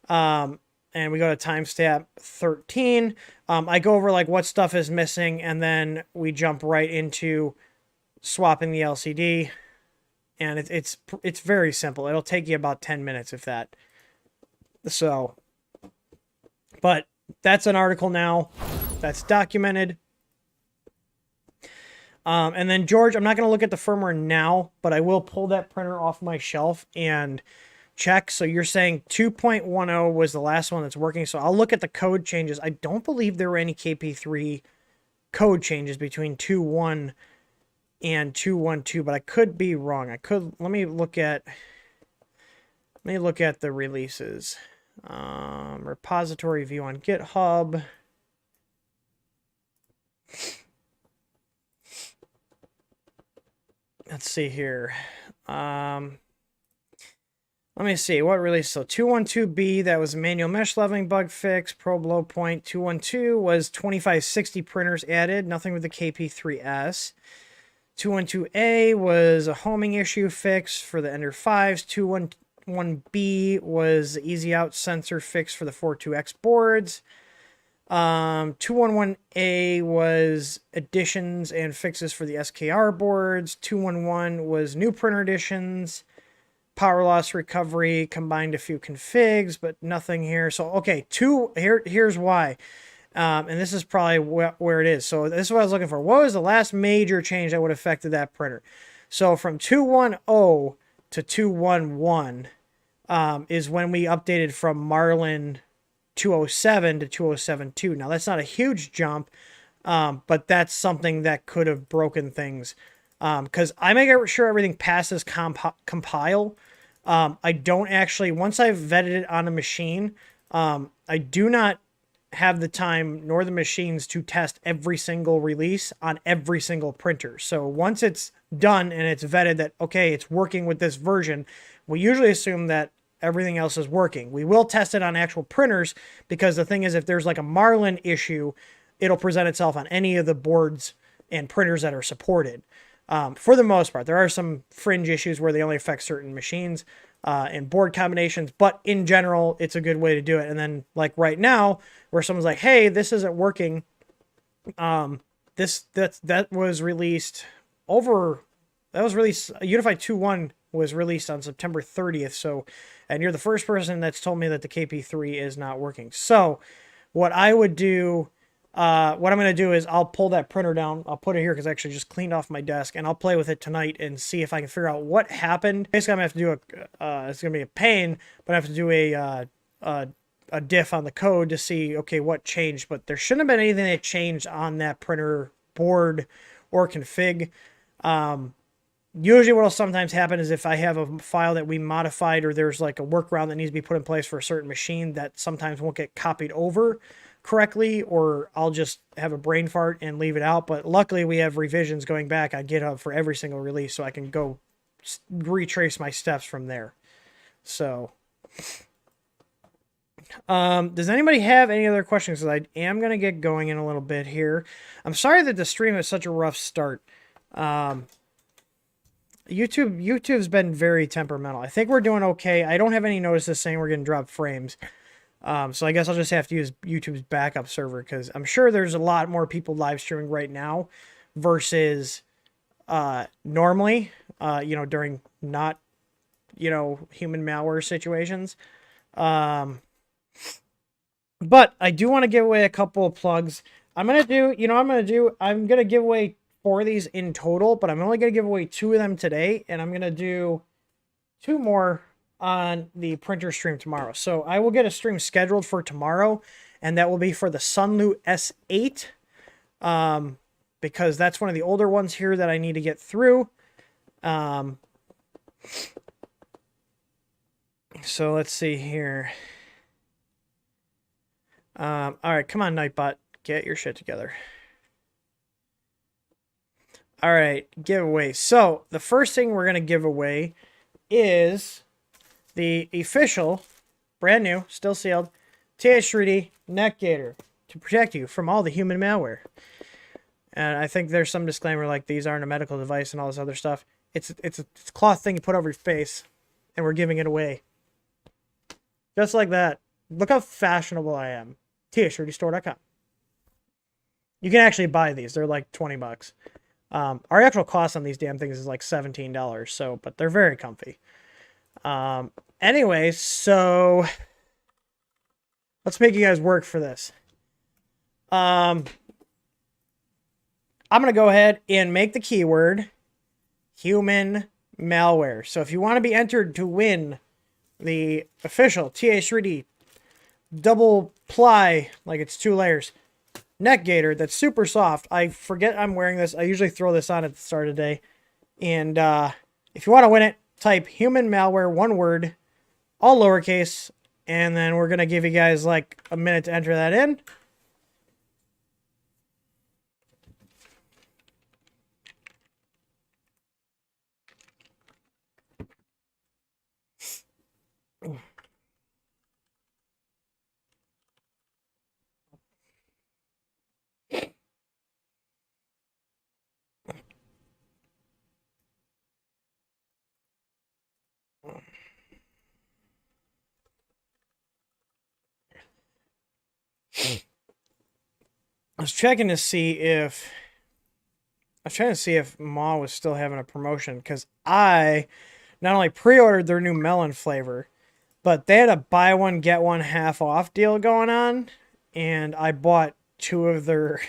Speaker 1: and we go to timestamp 13, I go over like what stuff is missing, and then we jump right into swapping the LCD. And it's very simple. It'll take you about 10 minutes, if that. So, but that's an article now. That's documented. And then, George, I'm not going to look at the firmware now, but I will pull that printer off my shelf and check. So you're saying 2.10 was the last one that's working. So I'll look at the code changes. I don't believe there were any KP3 code changes between 2.1 and 2.1.2, but I could be wrong. Let me look at the releases. Repository view on GitHub. Let's see here. Let me see what release. So 2.12b, that was manual mesh leveling bug fix, probe low point. 2.12 was 2560 printers added, nothing with the KP3S. 2.12a was a homing issue fix for the Ender 5s. 2.11b was the easy out sensor fix for the 42X boards. 2.11a was additions and fixes for the SKR boards. 2.11 was new printer additions, power loss recovery, combined a few configs, but nothing here. So, okay, here's why. And this is probably where it is. So this is what I was looking for. What was the last major change that would have affected that printer? So from 2.10 to 2.11 is when we updated from Marlin 207 to 207.2. Now, that's not a huge jump, but that's something that could have broken things. Because I make sure everything passes compile. I don't actually, once I've vetted it on a machine, I do not have the time nor the machines to test every single release on every single printer. So once it's done and it's vetted that, okay, it's working with this version, we usually assume that everything else is working. We will test it on actual printers because the thing is, if there's like a Marlin issue, it'll present itself on any of the boards and printers that are supported. For the most part, there are some fringe issues where they only affect certain machines and board combinations, but in general, it's a good way to do it. And then like right now, where someone's like, hey, this isn't working. That was released Unified 2.1 was released on September 30th. So, and you're the first person that's told me that the KP3 is not working. So what I would do, what I'm going to do is I'll pull that printer down. I'll put it here because I actually just cleaned off my desk, and I'll play with it tonight and see if I can figure out what happened. Basically, I'm going to have to do it's going to be a pain, but I have to do a diff on the code to see, okay, what changed. But there shouldn't have been anything that changed on that printer board or config. Usually what will sometimes happen is if I have a file that we modified or there's like a workaround that needs to be put in place for a certain machine that sometimes won't get copied over correctly, or I'll just have a brain fart and leave it out. But luckily we have revisions going back on GitHub for every single release, so I can go retrace my steps from there. So, does anybody have any other questions? Because I am going to get going in a little bit here. I'm sorry that the stream is such a rough start. YouTube's been very temperamental. I think we're doing okay. I don't have any notices saying we're getting dropped frames. So I guess I'll just have to use YouTube's backup server because I'm sure there's a lot more people live streaming right now versus normally, during not, human malware situations. But I do want to give away a couple of plugs. I'm going to give away 4 of these in total, but I'm only going to give away 2 of them today, and I'm going to do 2 more on the printer stream tomorrow. So I will get a stream scheduled for tomorrow, and that will be for the Sunlu S8, because that's one of the older ones here that I need to get through. So let's see here. All right, come on, Nightbot, get your shit together. All right, giveaway. So the first thing we're going to give away is the official, brand new, still sealed, TH3D neck gaiter to protect you from all the human malware. And I think there's some disclaimer like these aren't a medical device and all this other stuff. It's a cloth thing you put over your face, and we're giving it away. Just like that. Look how fashionable I am. TH3Dstore.com. You can actually buy these. They're like 20 bucks. Our actual cost on these damn things is like $17, so, but they're very comfy. Anyway, so let's make you guys work for this. I'm going to go ahead and make the keyword human malware. So if you want to be entered to win the official TH3D double ply, like it's 2 layers, neck gaiter that's super soft. I forget I'm wearing this. I usually throw this on at the start of the day. And if you want to win it, type human malware, 1 word, all lowercase, and then we're going to give you guys like a minute to enter that in. I was trying to see if Ma was still having a promotion, because I not only pre-ordered their new melon flavor, but they had a buy one get one half off deal going on, and I bought two of their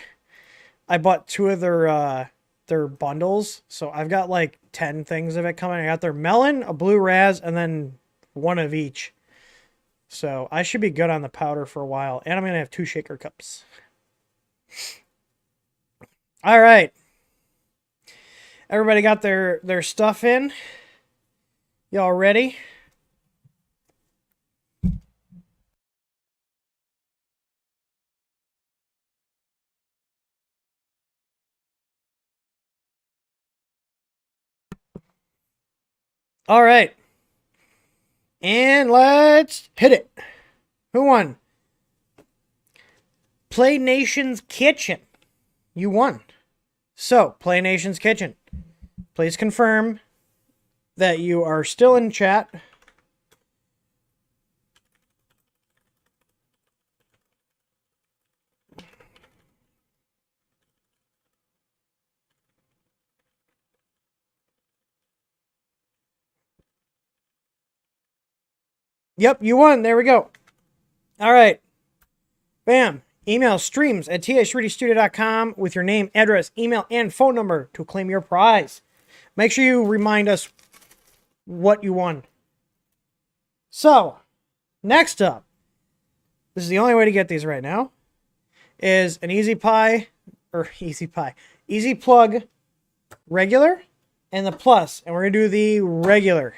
Speaker 1: their bundles. So I've got like 10 things of it coming. I got their melon, a blue raz, and then 1 of each. So I should be good on the powder for a while, and I'm gonna have 2 shaker cups. All right. Everybody got their stuff in? Y'all ready? All right. And let's hit it. Who won? Play Nation's Kitchen. You won. So, Play Nation's Kitchen. Please confirm that you are still in chat. Yep, you won. There we go. All right. Bam. Email streams at th3dstudio.com with your name, address, email, and phone number to claim your prize. Make sure you remind us what you won. So, next up, this is the only way to get these right now, is an Easy Plug regular and the plus, and we're going to do the regular.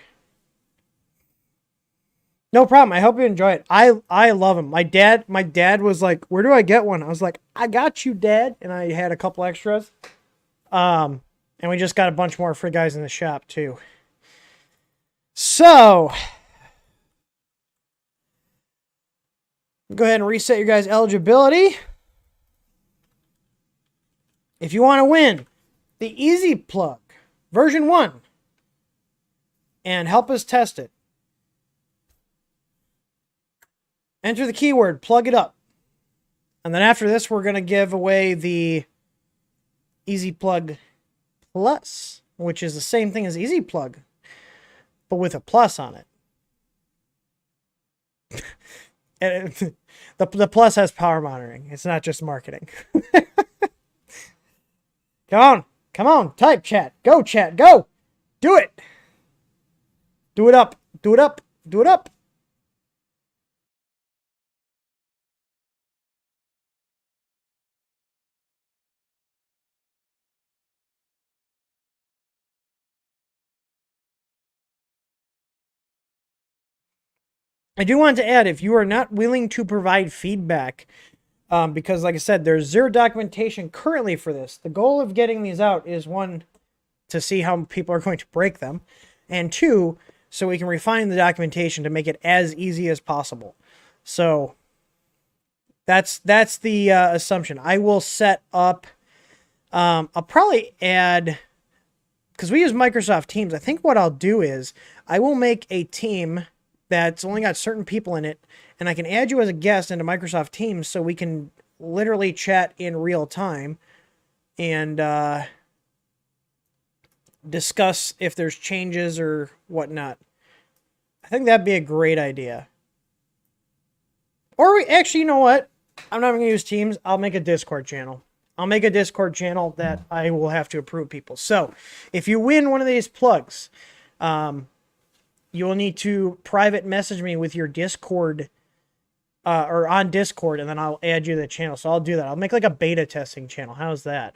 Speaker 1: No problem. I hope you enjoy it. I love them. My dad was like, "Where do I get one?" I was like, "I got you, Dad." And I had a couple extras. And we just got a bunch more for guys in the shop too. So, go ahead and reset your guys' eligibility. If you want to win the Easy Plug version 1 and help us test it, enter the keyword, plug it up. And then after this, we're going to give away the Easy Plug Plus, which is the same thing as Easy Plug, but with a plus on it. And the plus has power monitoring. It's not just marketing. Come on, type chat. Go chat, go. Do it. Do it up. Do it up. Do it up. I do want to add, if you are not willing to provide feedback, because like I said, there's zero documentation currently for this. The goal of getting these out is, one, to see how people are going to break them, and two, so we can refine the documentation to make it as easy as possible. So that's the assumption. I will set up, I'll probably add, because we use Microsoft Teams, I think what I'll do is I will make a team that's only got certain people in it, and I can add you as a guest into Microsoft Teams so we can literally chat in real time and discuss if there's changes or whatnot. I think that'd be a great idea. Or actually, you know what? I'm not even going to use Teams. I'll make a Discord channel. I'll make a Discord channel that I will have to approve people. So if you win one of these plugs, you will need to private message me with your Discord or on Discord, and then I'll add you to the channel. So I'll do that. I'll make like a beta testing channel. How's that?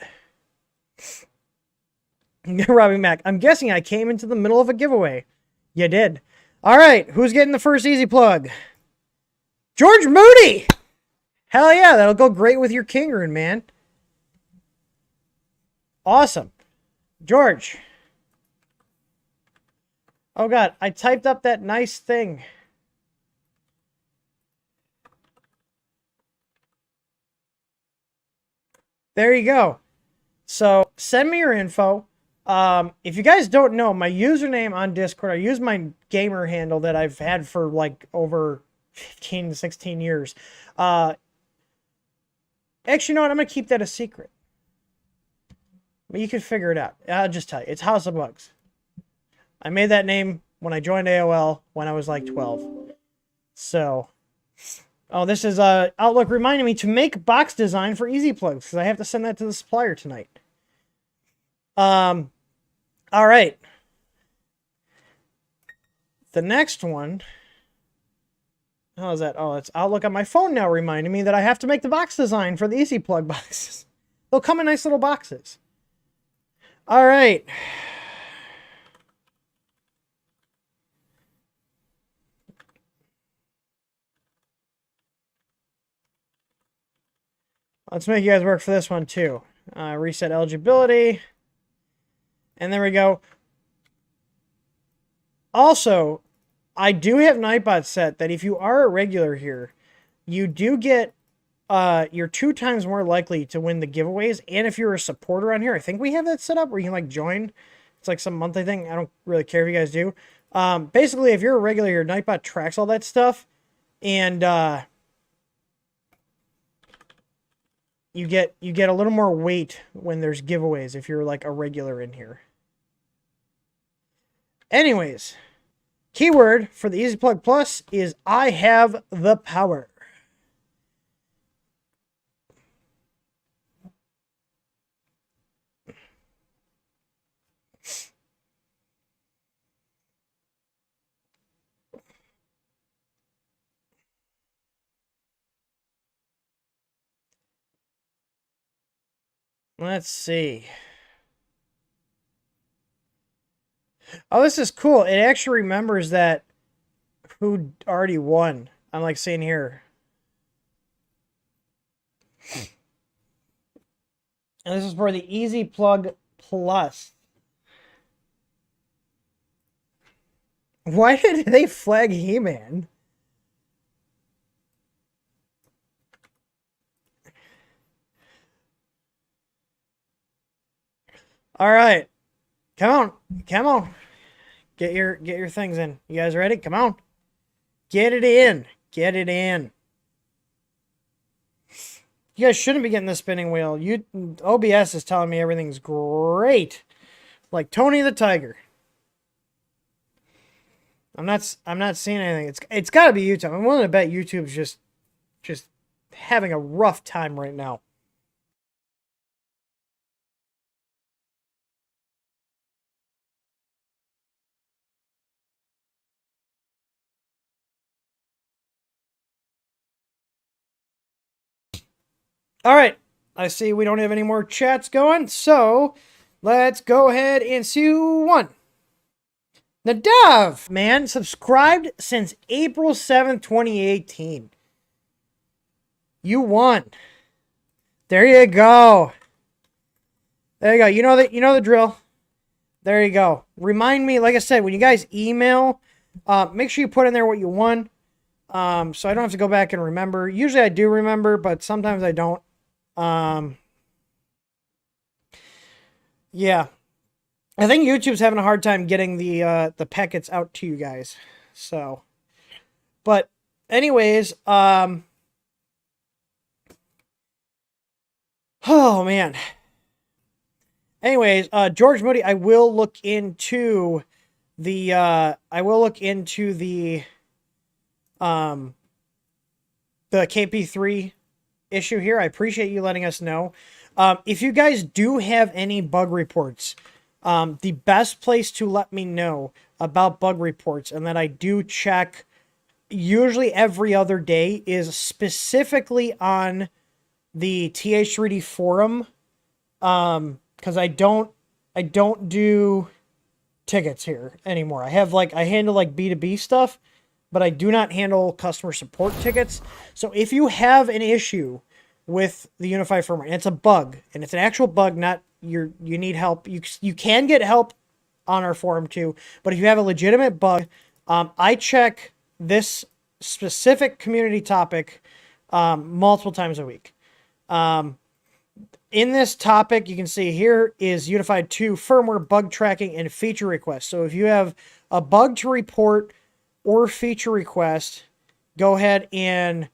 Speaker 1: Robbie Mac, I'm guessing I came into the middle of a giveaway. You did. All right. Who's getting the first Easy Plug? George Moody. Hell yeah. That'll go great with your King Rune, man. Awesome. George. Oh, God. I typed up that nice thing. There you go. So send me your info. If you guys don't know, my username on Discord, I use my gamer handle that I've had for like over 15, 16 years. Actually, you know what? I'm going to keep that a secret. But you can figure it out. I'll just tell you. It's House of Bugs. I made that name when I joined AOL when I was like 12. So, oh, this is Outlook reminding me to make box design for Easy Plugs because I have to send that to the supplier tonight. All right. The next one. How is that? Oh, it's Outlook on my phone now reminding me that I have to make the box design for the Easy Plug boxes. They'll come in nice little boxes. All right. Let's make you guys work for this one too. Reset eligibility. And there we go. Also, I do have Nightbot set that if you are a regular here, you do get you're 2 times more likely to win the giveaways. And if you're a supporter on here, I think we have that set up where you can like join. It's like some monthly thing. I don't really care if you guys do. Basically, if you're a regular here, Nightbot tracks all that stuff, and you get a little more weight when there's giveaways if you're like a regular in here. Anyways, keyword for the Easy Plug Plus is I have the power. Let's see. Oh, this is cool. It actually remembers that who already won. I'm like seeing here. And this is for the Easy Plug Plus. Why did they flag He-Man? All right. Come on. Come on. Get your things in. You guys ready? Come on. Get it in. Get it in. You guys shouldn't be getting the spinning wheel. OBS is telling me everything's great. Like Tony the Tiger. I'm not seeing anything. It's got to be YouTube. I'm willing to bet YouTube's just having a rough time right now. All right. I see we don't have any more chats going, so let's go ahead and see one. Nadav, man, subscribed since April 7th, 2018. You won. There you go. There you go. You know the drill. There you go. Remind me, like I said, when you guys email, make sure you put in there what you won. So I don't have to go back and remember. Usually I do remember, but sometimes I don't. Yeah. I think YouTube's having a hard time getting the packets out to you guys. So, but anyways, oh man. Anyways, George Moody, I will look into the KP3 issue here. I appreciate you letting us know. If you guys do have any bug reports, the best place to let me know about bug reports, and that I do check usually every other day, is specifically on the TH3D forum. Because I don't do tickets here anymore. I handle like B2B stuff, but I do not handle customer support tickets. So if you have an issue with the Unified firmware, and it's a bug, and it's an actual bug, not you need help, you can get help on our forum too. But if you have a legitimate bug, I check this specific community topic multiple times a week. In this topic, you can see here is Unified 2 firmware bug tracking and feature requests. So if you have a bug to report or feature request, go ahead and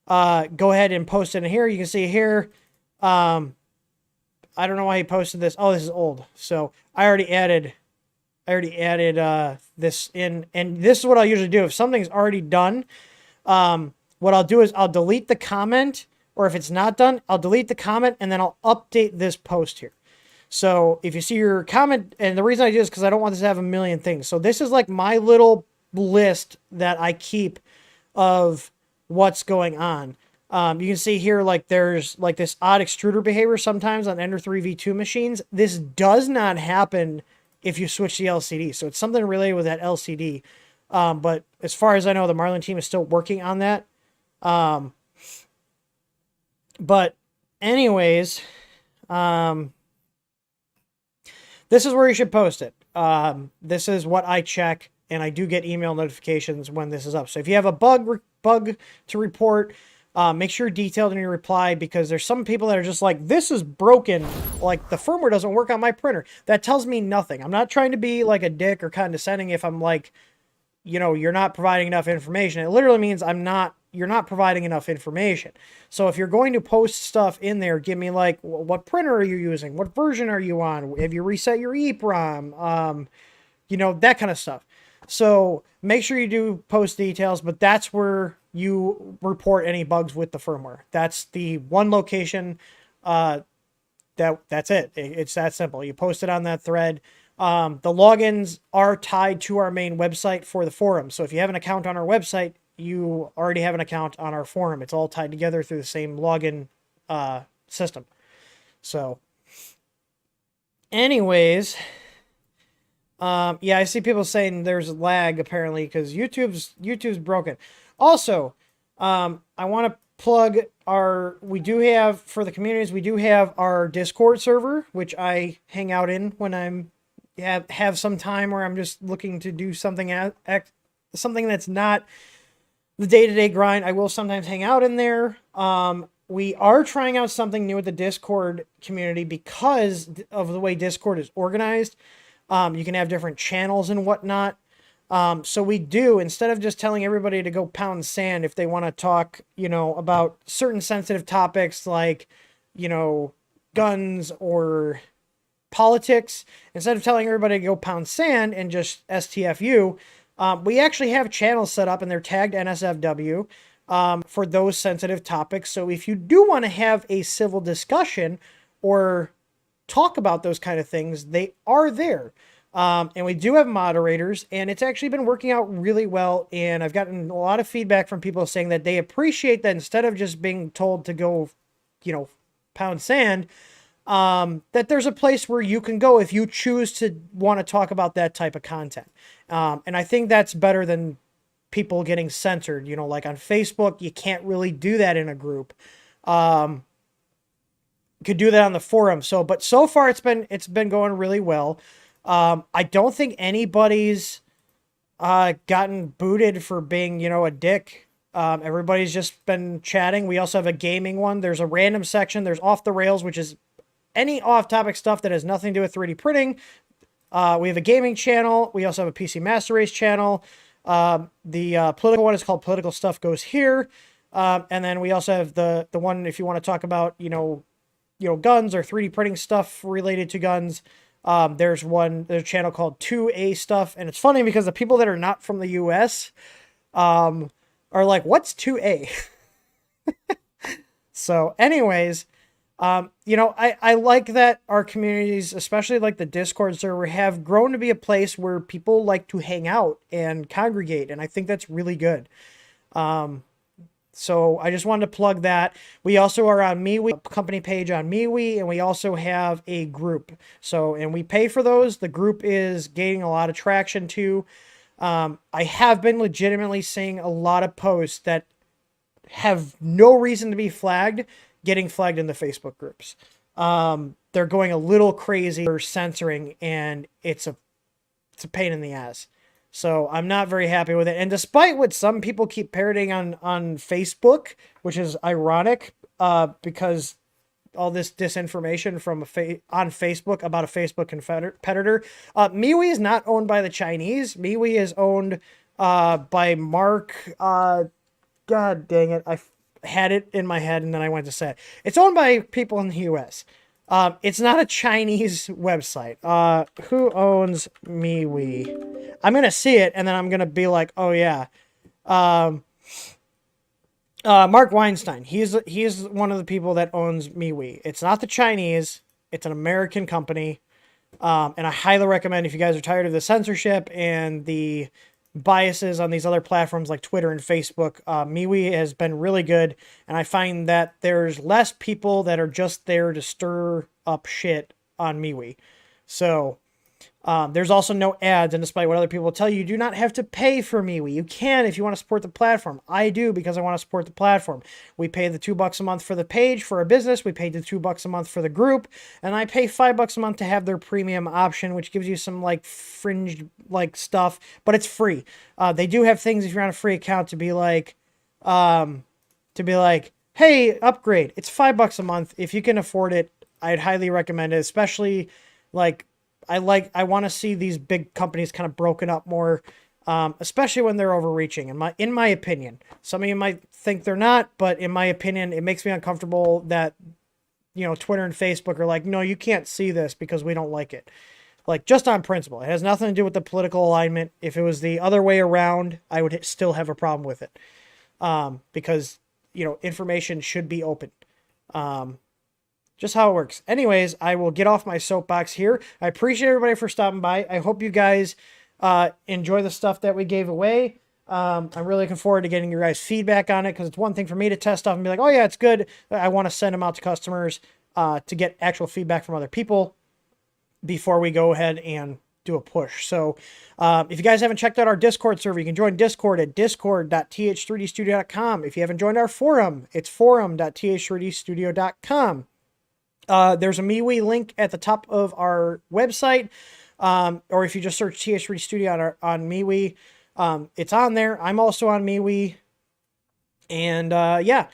Speaker 1: post it in here. You can see here. I don't know why he posted this. Oh, this is old. So I already added this in, and this is what I'll usually do. If something's already done, what I'll do is I'll delete the comment. Or if it's not done, I'll delete the comment and then I'll update this post here. So if you see your comment, and the reason I do this is because I don't want this to have a million things. So this is like my little list that I keep of what's going on. You can see here, like there's like this odd extruder behavior sometimes on Ender 3 V2 machines. This does not happen if you switch the LCD. So it's something related with that LCD. But as far as I know, the Marlin team is still working on that. But anyways, this is where you should post it. This is what I check and I do get email notifications when this is up. So if you have a bug to report, make sure you're detailed in your reply, because there's some people that are just like, this is broken, like the firmware doesn't work on my printer. That tells me nothing. I'm not trying to be like a dick or condescending if I'm like, you're not providing enough information. It literally means you're not providing enough information. So if you're going to post stuff in there, give me like, what printer are you using? What version are you on? Have you reset your EEPROM? That kind of stuff. So make sure you do post details, but that's where you report any bugs with the firmware. That's the one location. That's it. It's that simple. You post it on that thread. The logins are tied to our main website for the forum. So if you have an account on our website, you already have an account on our forum. It's all tied together through the same login system. So anyways, yeah, I see people saying there's lag apparently because YouTube's broken. Also, I want to plug we do have, for the communities, we do have our Discord server, which I hang out in when I'm have some time where I'm just looking to do something that's not the day-to-day grind. I will sometimes hang out in there. We are trying out something new with the Discord community because of the way Discord is organized. You can have different channels and whatnot. So we do, instead of just telling everybody to go pound sand if they want to talk, about certain sensitive topics like, guns or politics, instead of telling everybody to go pound sand and just STFU, we actually have channels set up and they're tagged NSFW for those sensitive topics. So if you do want to have a civil discussion or talk about those kind of things, they are there. And we do have moderators, and it's actually been working out really well. And I've gotten a lot of feedback from people saying that they appreciate that instead of just being told to go, pound sand, that there's a place where you can go if you choose to want to talk about that type of content. And I think that's better than people getting censored. Like on Facebook, you can't really do that in a group. You could do that on the forum. But so far it's been going really well. I don't think anybody's gotten booted for being, a dick. Everybody's just been chatting. We also have a gaming one. There's a random section. There's off the rails, which is any off-topic stuff that has nothing to do with 3D printing. We have a gaming channel. We also have a PC Master Race channel. The political one is called Political Stuff Goes Here. And then we also have the one, if you want to talk about, guns or 3D printing stuff related to guns. There's a channel called 2A Stuff. And it's funny because the people that are not from the US, are like, what's 2A? So anyways, I like that our communities, especially like the Discord server, have grown to be a place where people like to hang out and congregate. And I think that's really good. So I just wanted to plug that. We also are on MeWe, a company page on MeWe, and we also have a group. And we pay for those. The group is gaining a lot of traction too. I have been legitimately seeing a lot of posts that have no reason to be flagged, getting flagged in the Facebook groups. They're going a little crazy for censoring, and it's a pain in the ass. So I'm not very happy with it. And despite what some people keep parroting on Facebook, which is ironic, because all this disinformation from on Facebook about a Facebook competitor, MeWe is not owned by the Chinese. MeWe is owned by Mark. God dang it! I had it in my head and then I went to say it. It's owned by people in the U.S. It's not a Chinese website. Who owns MeWe? I'm going to see it, and then I'm going to be like, oh, yeah. Mark Weinstein. He's one of the people that owns MeWe. It's not the Chinese. It's an American company. And I highly recommend, if you guys are tired of the censorship and the biases on these other platforms like Twitter and Facebook, MeWe has been really good. And I find that there's less people that are just there to stir up shit on MeWe. So There's also no ads, and despite what other people tell you, you do not have to pay for MeWe. You can if you want to support the platform. I do because I want to support the platform. We pay the $2 a month for the page for a business. We pay the $2 a month for the group, and I pay $5 a month to have their premium option, which gives you some like fringe like stuff, but it's free. They do have things if you're on a free account to be like, hey, upgrade. It's $5 a month if you can afford it. I'd highly recommend it, especially like I want to see these big companies kind of broken up more, especially when they're overreaching. In my opinion, some of you might think they're not, but in my opinion, it makes me uncomfortable that Twitter and Facebook are like, no, you can't see this because we don't like it. Like just on principle, it has nothing to do with the political alignment. If it was the other way around, I would still have a problem with it, because information should be open. Just how it works. Anyways, I will get off my soapbox here. I appreciate everybody for stopping by. I hope you guys enjoy the stuff that we gave away. I'm really looking forward to getting your guys' feedback on it, because it's one thing for me to test stuff and be like, oh yeah, it's good. I want to send them out to customers to get actual feedback from other people before we go ahead and do a push. So if you guys haven't checked out our Discord server, you can join Discord at discord.th3dstudio.com. If you haven't joined our forum, it's forum.th3dstudio.com. There's a MeWe link at the top of our website, or if you just search TH3D Studio on MeWe, it's on there. I'm also on MeWe, and yeah.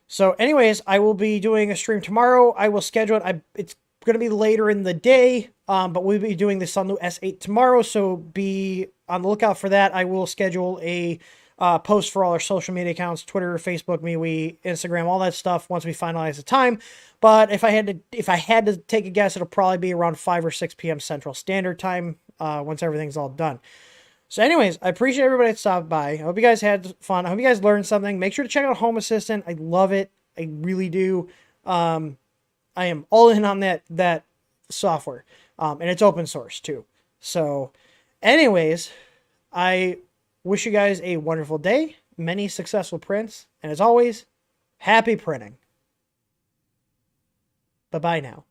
Speaker 1: So anyways, I will be doing a stream tomorrow. I will schedule it. It's going to be later in the day, but we'll be doing the Sunlu S8 tomorrow, so be on the lookout for that. I will schedule a post for all our social media accounts, Twitter, Facebook, MeWe, Instagram, all that stuff once we finalize the time. But if I had to take a guess, it'll probably be around 5 or 6 p.m. Central Standard Time once everything's all done. So anyways, I appreciate everybody that stopped by. I hope you guys had fun. I hope you guys learned something. Make sure to check out Home Assistant. I love it. I really do. I am all in on that software. And it's open source too. So anyways, I wish you guys a wonderful day, many successful prints, and as always, happy printing. Bye-bye now.